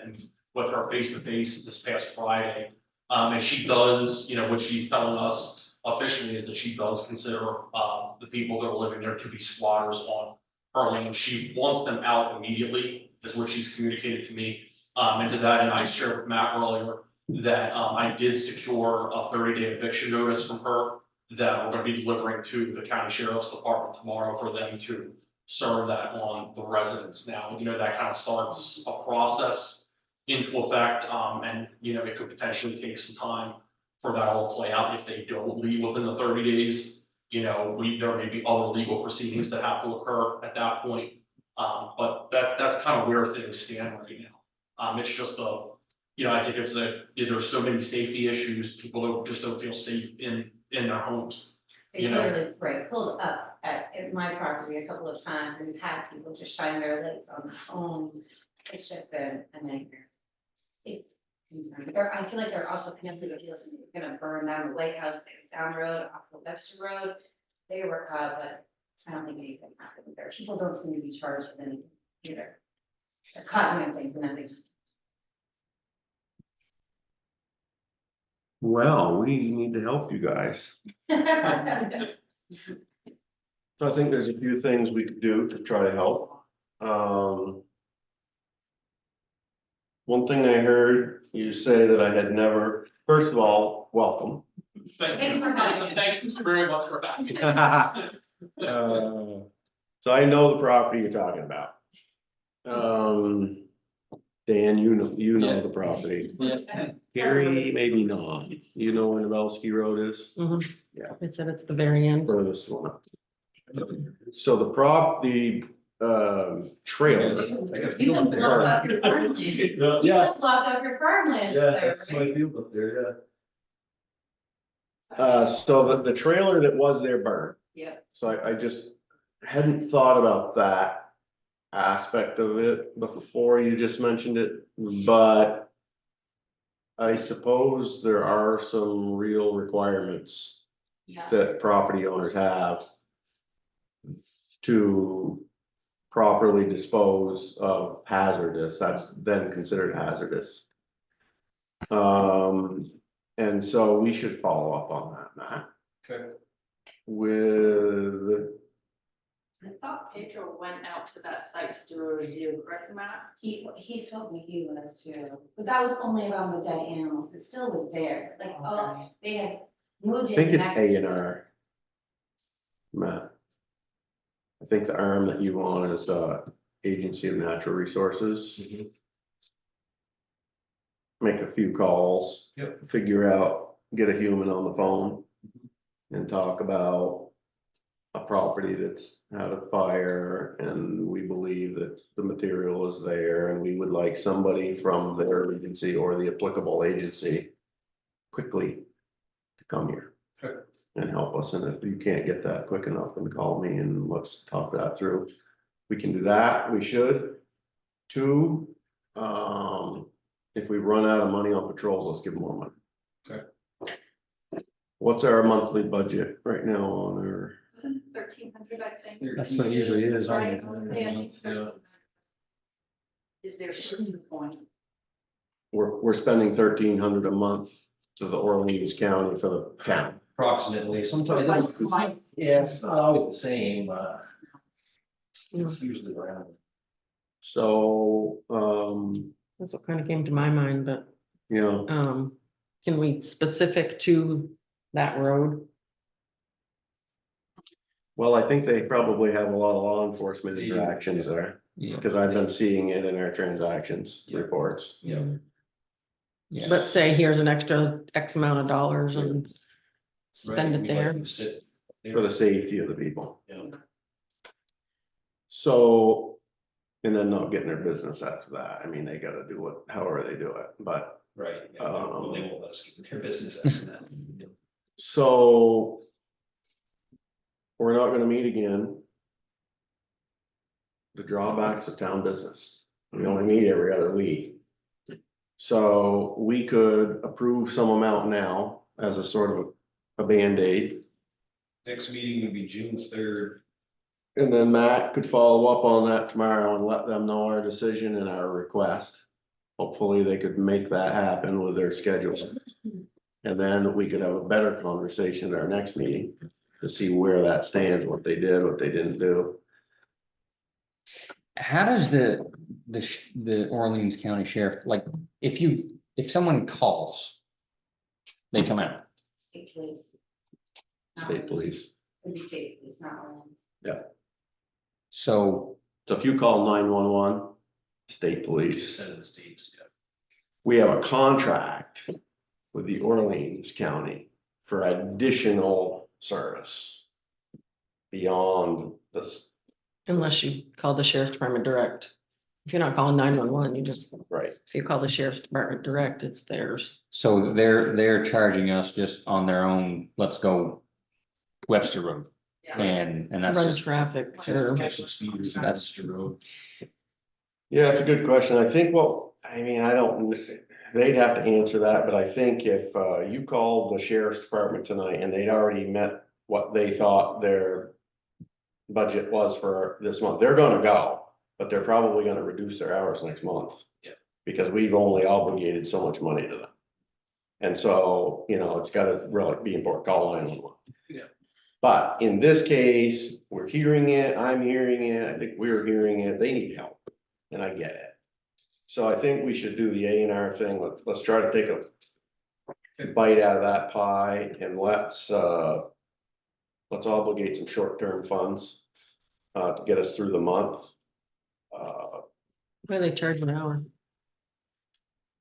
with her face to face this past Friday. And she does, what she's telling us officially is that she does consider the people that are living there to be squatters on her land. She wants them out immediately, is what she's communicated to me. And to that, and I shared with Matt earlier that I did secure a 30-day eviction notice from her that we're going to be delivering to the county sheriff's department tomorrow for them to serve that on the residents. Now, that kind of starts a process into effect, and, it could potentially take some time for that all to play out. If they don't leave within the 30 days, there may be other legal proceedings that have to occur at that point. But that's kind of where things stand right now. It's just I think there's so many safety issues. People just don't feel safe in their homes. They literally pulled up at my property a couple of times, and we've had people just shine their lights on their phone. It's just a nightmare. It's concerning. I feel like they're also connected with, gonna burn down the White House, things down the road, off the Webster Road. They were caught, but I don't think anything happened there. People don't seem to be charged with anything either. They're caught doing things and nothing. Well, we need to help you guys. So I think there's a few things we could do to try to help. One thing I heard you say that I had never, first of all, welcome. Thanks for having me. Thank you very much for having me. So I know the property you're talking about. Dan, you know the property. Gary, maybe not. You know where Novelski Road is? Yeah. They said it's the very end. Furthest one up. So the trailer. You don't block up your farmland. You don't block up your farmland. Yeah, that's my field up there, So the trailer that was there burned. Yep. So I just hadn't thought about that aspect of it before you just mentioned it, but I suppose there are some real requirements that property owners have to properly dispose of hazardous, that's then considered hazardous. And so we should follow up on that, Matt. Okay. With I thought Pedro went out to that site to do a review, correct, Matt? He told me he was too, but that was only around the dead animals. It still was there. Like, they had moved I in. think it's next to- A&R. Matt. I think the arm that you want is Agency of Natural Resources. Make a few calls. Yep. Figure out, get a human on the phone. and talk about a property that's had a fire and we believe that the material is there and we would like somebody from their agency or the applicable agency quickly to come here Sure. and help us. And if you can't get that quick enough, then call me and let's talk that through. We can do that. We should. Two, if we run out of money on patrols, let's give them more money. Okay. What's our monthly budget right now on our? 1,300, I think. That's what it usually is. Right, I'll say I think Yeah. 1,300. Is there shooting point? We're spending 1,300 a month to the Orleans County for the town. Approximately, sometimes, yeah, it's not always the same, it's usually around. So, That's what kind of came to my mind, but, you know, can we specific to that road? well, I think they probably have a lot of law enforcement interactions there, Yeah. because I've been seeing it in our transactions reports. Yeah. Yeah. Let's say here's an extra X amount of dollars and spend it there. For the safety of the people. Yeah. So, and then not getting their business after that. I mean, they gotta do it however they do it, but, Right, yeah, they won't let us get their business after that. so. We're not gonna meet again. The drawbacks of town business. We only meet every other week. So we could approve some amount now as a sort of a Band-Aid. Next meeting would be June 3rd. And then Matt could follow up on that tomorrow and let them know our decision and our request. Hopefully they could make that happen with their schedules. And then we could have a better conversation at our next meeting to see where that stands, what they did, what they didn't do. How does the Orleans County Sheriff, like, if someone calls, they come out? State police. State police. It'd be state police, not Orleans. Yeah. So, So if you call 911, state police. Send the states, yeah. We have a contract with the Orleans County for additional service beyond this. Unless you call the sheriff's department direct. If you're not calling 911, you just, Right. if you call the sheriff's department direct, it's theirs. so they're charging us just on their own, let's go Webster Road. Yeah. And that's Run just, traffic or Catch some speeders on That's- Webster Road. Yeah, it's a good question. I think, well, I mean, I don't, they'd have to answer that, but I think if you called the sheriff's department tonight and they'd already met what they thought their budget was for this month, they're gonna go, but they're probably gonna reduce their hours next month. Yeah. Because we've only obligated so much money to them. And so, you know, it's gotta really be important, call 911. Yeah. But in this case, we're hearing it, I'm hearing it, I think we're hearing it, they need help, and I get it. So I think we should do the A&R thing, let's try to take a bite out of that pie and let's obligate some short-term funds to get us through the month. what do they charge an hour?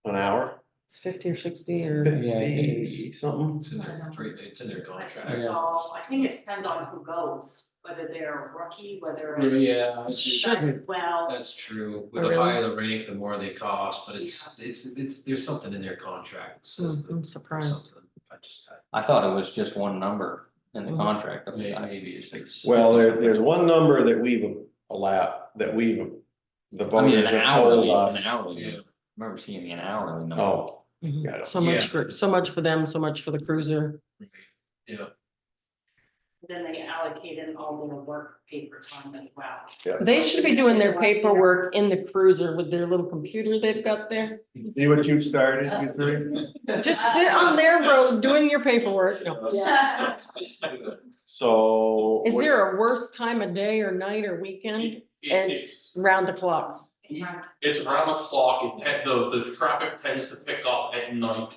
An hour, It's 50 or 60 or, 50 something. It's in their contract. That's all. I think it depends on who goes, whether they're a rookie, whether Yeah, it's well. that's true. Oh, With the really? higher the rank, the more they cost, but it's, there's something in their contract that says that. I'm surprised. something. I thought it was just one number in the Mhm. contract. Maybe it's like. Well, there's one number that we've allowed, that we've, the I mean, voters an have told hourly, us. an hourly, Yeah. I remember seeing an hourly number. Oh, Mhm. got it. So much Yeah. for, so much for them, so much for the cruiser. Yeah, Then they allocate in all their work paper time as well. They should be doing their paperwork in the cruiser with their little computer they've got there. See what you started, you three? Just sit on their road doing your paperwork. No. Yeah. So. Is there a worse time of day or night or weekend? And It's, round the clock. it's around the clock, the traffic tends to pick up at night.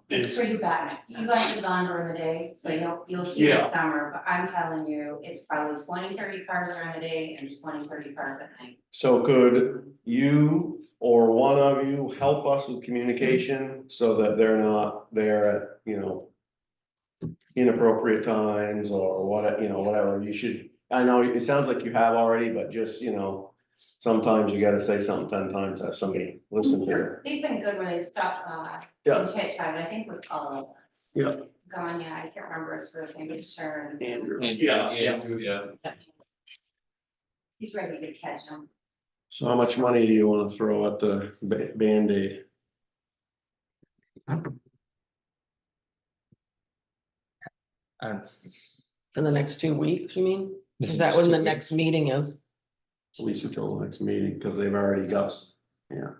It's pretty bad. You guys are gone during the day, so you'll see Yeah. the summer, but I'm telling you, it's probably 20-30 cars during the day and 20-30 cars at night. So could you or one of you help us with communication so that they're not there at, you know, inappropriate times or what, you know, whatever, you should, I know it sounds like you have already, but just, you know, sometimes you gotta say something 10 times, have somebody listen to you. They've been good when they stop, Yeah. and chit chat, I think with all of us. Yeah. Ganya, I can't remember his first name, but Sharon. Andrew. Yeah. He's ready to catch them. So how much money do you wanna throw at the Band-Aid? For the next 2 weeks, you mean? This Is is that just when 2 the weeks. next meeting is? At least until the next meeting, cause they've already got, yeah.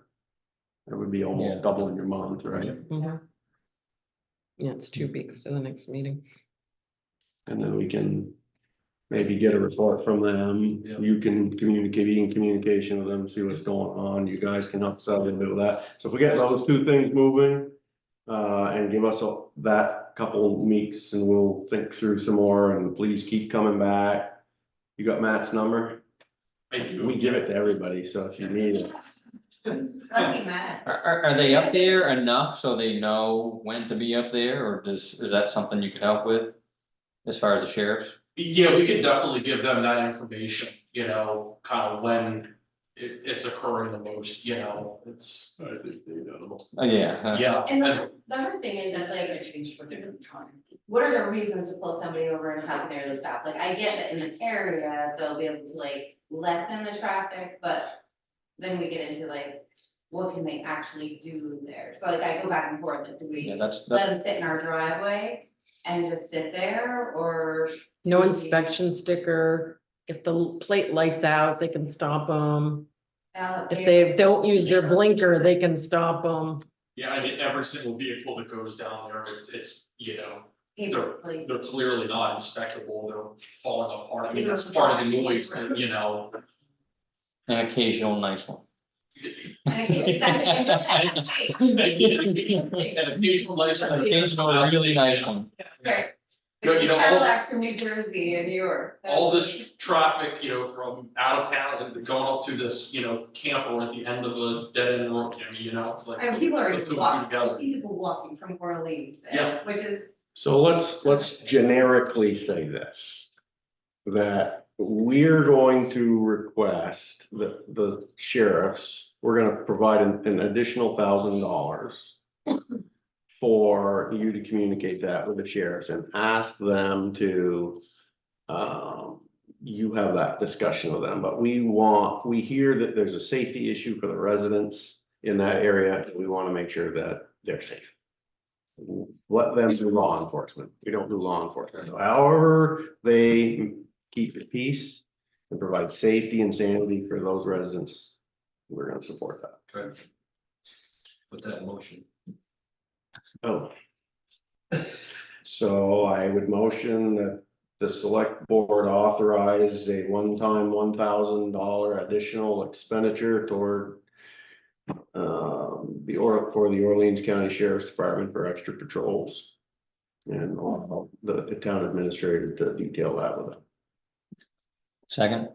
That would be almost Yeah. doubling your month, right? Mhm. Yeah, it's 2 weeks to the next meeting. And then we can maybe get a report from them. Yeah. You can communicate, be in communication with them, see what's going on. You guys can help us out a little bit with that. So if we get those two things moving, and give us that couple weeks and we'll think through some more and please keep coming back. You got Matt's number? I do. We give it to everybody, so if you need it. Lucky Matt. Are they up there enough so they know when to be up there, or is that something you could help with? As far as the sheriffs? Yeah, we could definitely give them that information, you know, kind of when it's occurring the most, you know, it's. I think they know. Yeah. Yeah. And the other thing is that like, what are the reasons to pull somebody over and how can they really stop? Like, I get that in this area, they'll be able to like lessen the traffic, but then we get into like, what can they actually do there? So like, I go back and forth, like, do Yeah, we that's, let them sit in our driveway and just sit there, or? No do we- inspection sticker. If the plate lights out, they can stop them. If They- they don't use their blinker, they can stop them. Yeah, I mean, every single vehicle that goes down there, it's, you know, Like, they're clearly not inspectable, they're falling apart. I mean, that's part of the noise, that, you know. an occasional nice one. An occasional license. An occasional really nice one. Okay. You know, all- Cadillacs from New Jersey and New York. All this traffic, you know, from out of town and going up to this, you know, camper at the end of a dead end road, I mean, you know, it's like. I mean, people are put two and two walking, I together. see people walking from Orleans, Yeah. which is, So let's generically say this. That we're going to request the sheriffs, we're gonna provide an additional $1,000. For you to communicate that with the sheriffs and ask them to. You have that discussion with them, but we hear that there's a safety issue for the residents in that area, and we wanna make sure that they're safe. Let them do law enforcement, we don't do law enforcement, however, they keep the peace and provide safety and sanity for those residents. We're gonna support that. Okay. Put that in motion. Oh. So I would motion that the select board authorize a one-time $1,000 additional expenditure toward. For the Orleans County Sheriff's Department for extra patrols. And allow the town administrator to detail that with them. Second.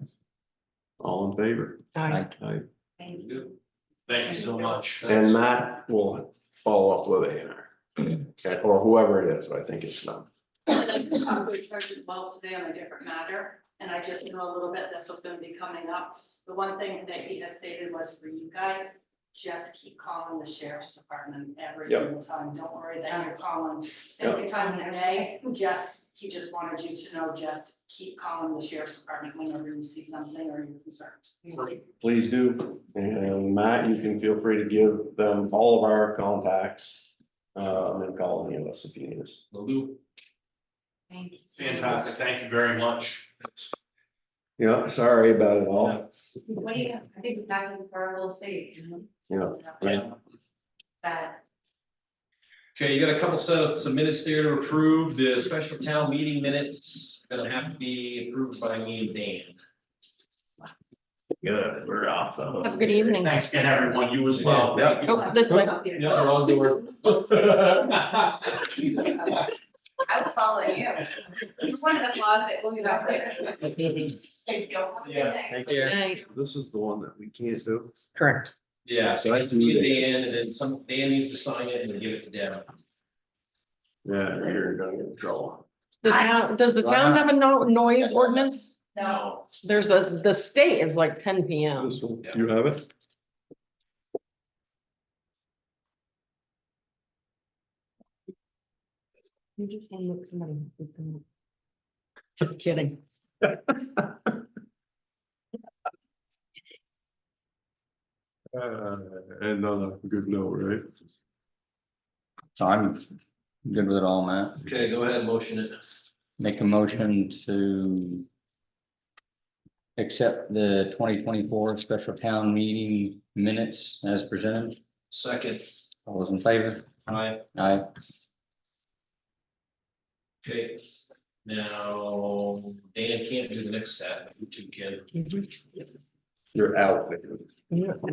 All in favor? Aye. Aye. thank you. Thank you so much. And Matt will follow up with A&R. Or whoever it is, I think it's them. Probably started most today on a different matter, and I just know a little bit this was gonna be coming up. The one thing that he has stated was for you guys, just keep calling the sheriff's department every Yep. single time. Don't worry that you're calling Yep. 50 times a day. He just wanted you to know, just keep calling the sheriff's department whenever you see something or you're concerned. Please do. And Matt, you can feel free to give them all of our contacts. And call any of us if you need us. Will do. Thank you. Fantastic, thank you very much. Yeah, sorry about it all. What do you, I think we're having for a little state, you know? Yeah. Yeah. That, Okay, you got a couple set of some minutes there to approve. The special town meeting minutes gonna have to be approved by me and Dan. Good, we're off. Have a good evening. Thanks again, everyone, you as well. Yeah. Oh, this way. Yeah, we're all doing. I was following you. It's one of the laws that will be back later. Thank you. Yeah. Take Good night. This is the one that we can't do. Correct. Yeah, so that's me and Dan, and then Dan needs to sign it and then give it to Deb. Yeah, you're gonna get in trouble. The town, does the town have a noise ordinance? No, The state is like 10 PM. This one, you have it? You just wanna look somebody. Just kidding. And on a good note, right? So I'm good with it all, Matt. Okay, go ahead, motion it. Make a motion to accept the 2024 special town meeting minutes as presented. Second, All those in favor? aye, Aye. okay. Now, Dan can't do the next set, you two can. You're out.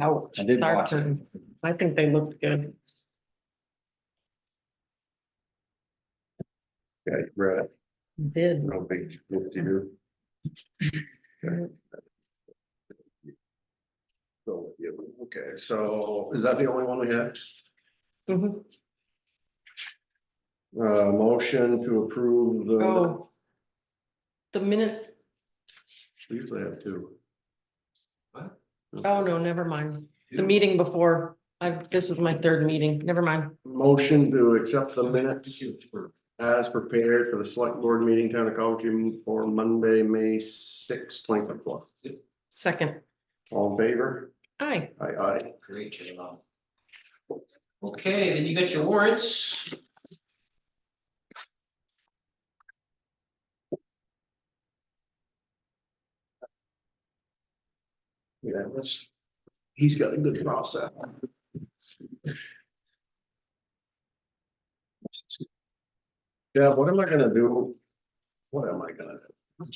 Ouch. I did Our watch it. turn. I think they looked good. Yeah, you read it. Did. No big deal to you. So, yeah, okay, so is that the only one we had? Mhm. Motion to approve the. Oh. The minutes, We usually have two. What? oh no, never mind. The meeting before, this is my third meeting, never mind. Motion to accept the minutes as prepared for the select board meeting, Town of College for Monday, May 6th, 2024. Second, All in favor? aye. Aye. Great, J-Lo. Okay, then you got your warrants. Yeah, he's got a good process. Yeah, what am I gonna do? What am I gonna do?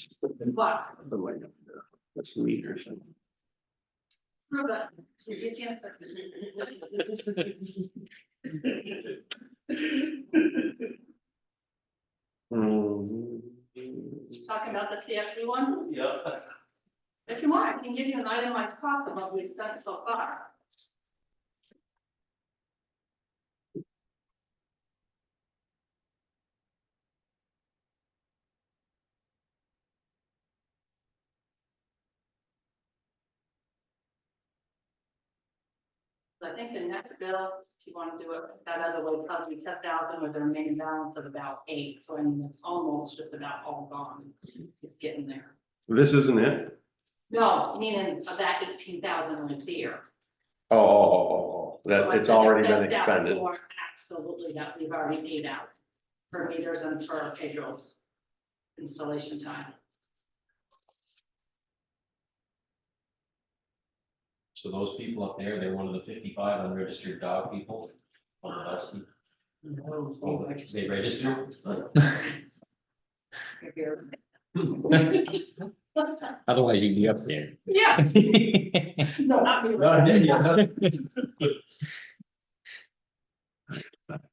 What? What am I gonna do? Let's meet or something. Talking about the CFD one? Yeah. If you want, I can give you an itemized cost of what we've spent so far. I think the next bill, if you want to do it that other way, probably 10,000 with a remaining balance of about 8. So I mean, it's almost just about all gone. It's getting there. This isn't it? No, meaning of that 18,000 right there. Oh, So that I it's said already that been that expended. for Absolutely, that we've already paid out for meters and for Pedro's installation time. So those people up there, they're one of the 55 unregistered dog people on the bus. They register? Otherwise you'd be up there. Yeah. No, not me.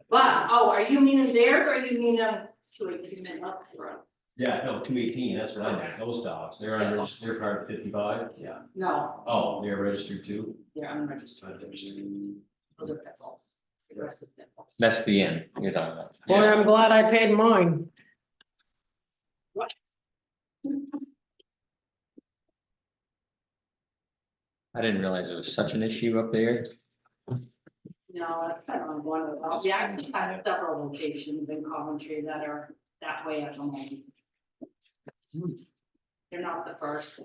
But, oh, are you meaning theirs or are you meaning Yeah, no, 218, that's what I meant, those dogs, they're unregistered, they're part of 55? Yeah. No, Oh, they're registered too? they're unregistered. Those are pit bulls. The rest is pit bulls. That's the end you're talking about. Boy, I'm glad I paid mine. I didn't realize it was such an issue up there. No, that's kind of one of them. We actually have several locations in Coventry that are that way at the moment. They're not the first.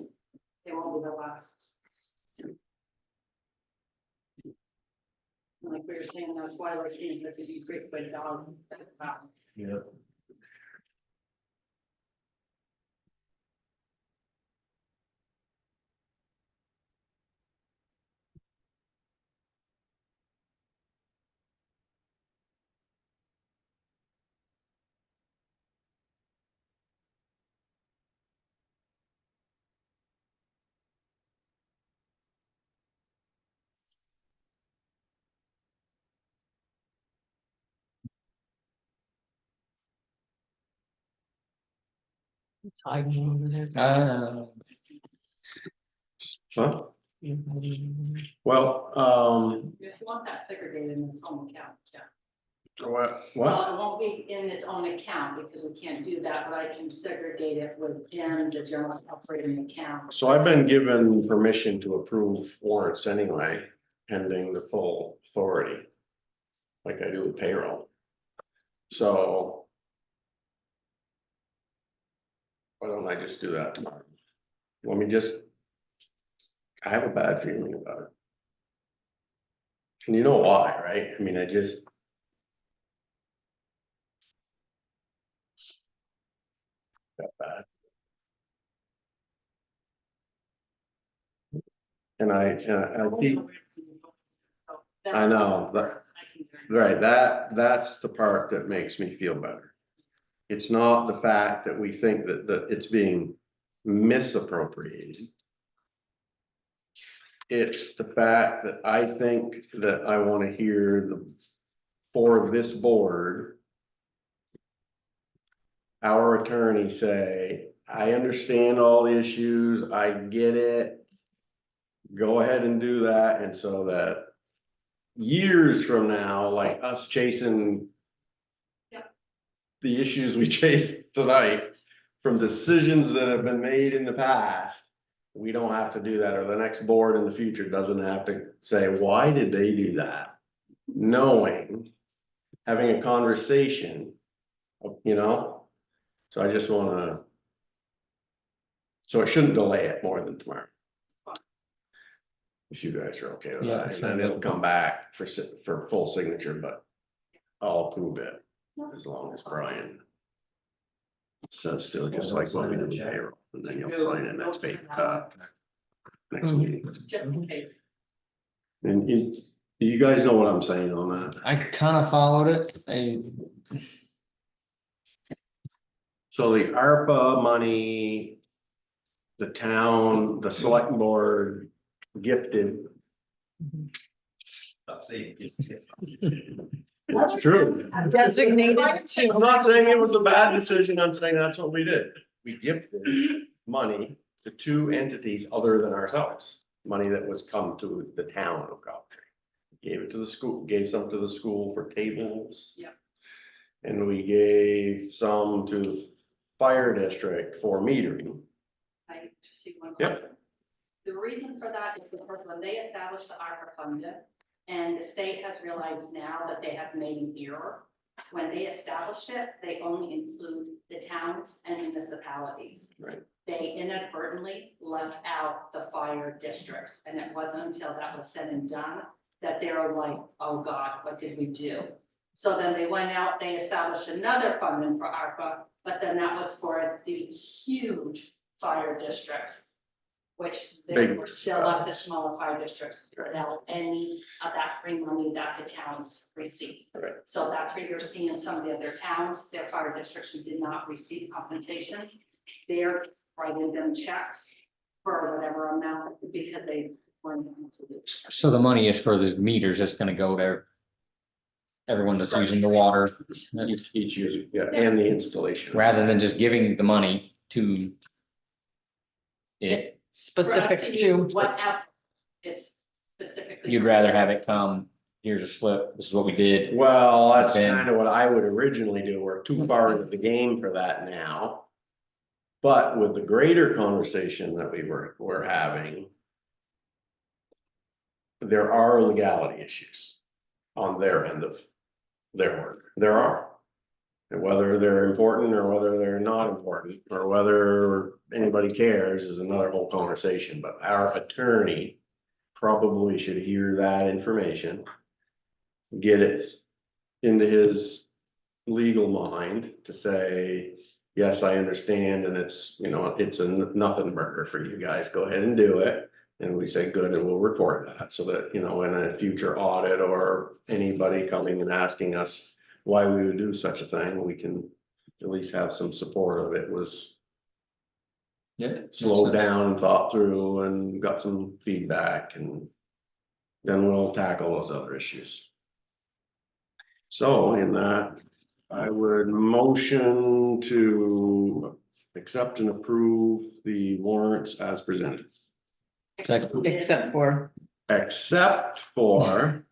They won't be the last. Like we were saying, that's why we're seeing that the decrease by dogs. Yeah. Hiding over there. Huh? Well, If you want that segregated in this home account, yeah. What? Well, it won't be in its own account because we can't do that, but I can segregate it within the general operating account. So I've been given permission to approve warrants anyway, pending the full authority. Like I do with payroll. So. Why don't I just do that tomorrow? Let me just. I have a bad feeling about it. And you know why, right? I mean, I just. Got bad. And I see, I know, that, right, that's the part that makes me feel better. It's not the fact that we think that it's being misappropriated. It's the fact that I think that I want to hear for this board, our attorney say, I understand all the issues, I get it. Go ahead and do that, and so that years from now, like us chasing the issues we chased tonight from decisions that have been made in the past, we don't have to do that, or the next board in the future doesn't have to say, why did they do that? Knowing, having a conversation, you know, so I just wanna, so it shouldn't delay it more than tomorrow. If you guys are okay with Yeah, that, and sure. then it'll come back for full signature, but I'll approve it as long as Brian says still, just like what we do with payroll, and then you'll sign it next next meeting. Just in case. And you guys know what I'm saying on that? I kind of followed it. So the ARPA money, the town, the select board gifted. Stop saying gifted. It's true. Designated I'm to, not saying it was a bad decision, I'm saying that's what we did. We gifted money to two entities other than ourselves. Money that was come to the town of Coventry. Gave it to the school, gave some to the school for tables. Yeah. And we gave some to the fire district for metering. I just see one Yep. question. The reason for that is because when they established the ARPA fund, and the state has realized now that they have made an error. When they established it, they only include the towns and municipalities. Right. They inadvertently left out the fire districts, and it wasn't until that was said and done that they were like, oh God, what did we do? So then they went out, they established another funding for ARPA, but then that was for the huge fire districts, which they Big were still left the smaller fire districts without any of that free money that the towns receive. Right. So that's where you're seeing some of the other towns, their fire districts who did not receive compensation. They're writing them checks for whatever amount because they weren't included. So the money is for the meters, it's gonna go to everyone that's using the water, Each user, yeah, and the installation. rather than just giving the money to it. specific to, Whatever is specifically. You'd rather have it come, here's a slip, this is what we did. Well, that's Okay. kind of what I would originally do. We're too far into the game for that now. But with the greater conversation that we're having, there are legality issues on their end of their work. There are. And whether they're important or whether they're not important, or whether anybody cares is another whole conversation, but our attorney probably should hear that information, get it into his legal mind to say, yes, I understand, and it's, you know, it's a nothing burger for you guys, go ahead and do it. And we say, good, and we'll report that, so that, you know, in a future audit or anybody coming and asking us why we would do such a thing, we can at least have some support of it was slowed down and thought through and got some feedback, and then we'll tackle those other issues. So in that, I would motion to accept and approve the warrants as presented. except for, Except for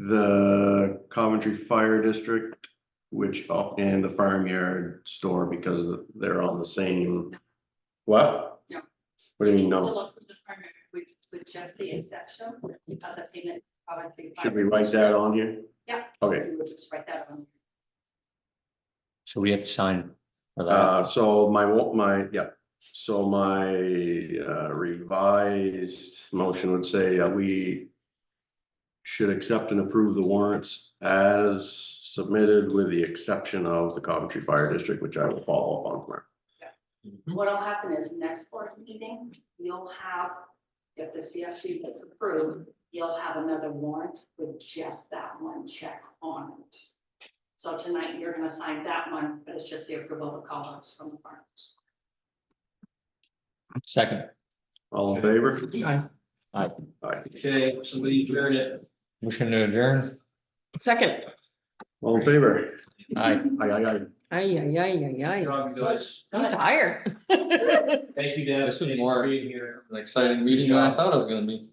the Coventry Fire District, which, and the farmyard store, because they're on the same, what? No. What do you mean, So no? look, the primary, with just the exception of the payment. Should we write that on here? Yeah. Okay. You would just write that on. So we have to sign for that. So so my revised motion would say we should accept and approve the warrants as submitted with the exception of the Coventry Fire District, which I will follow up on tomorrow. What'll happen is next board meeting, you'll have, if the CFC gets approved, you'll have another warrant with just that one check on it. So tonight you're gonna sign that one, but it's just the approval of colors from the farmers. Second. All in favor? Aye. Aye. Okay, somebody adjourn it. Motion to adjourn. Second. All in favor? Aye. Aye, aye, aye. Ay, ay, ay, ay, Good ay. job, you guys. I'm tired. Thank you, Deb. This was Thank you more- for being here. An exciting meeting than I thought it was gonna be.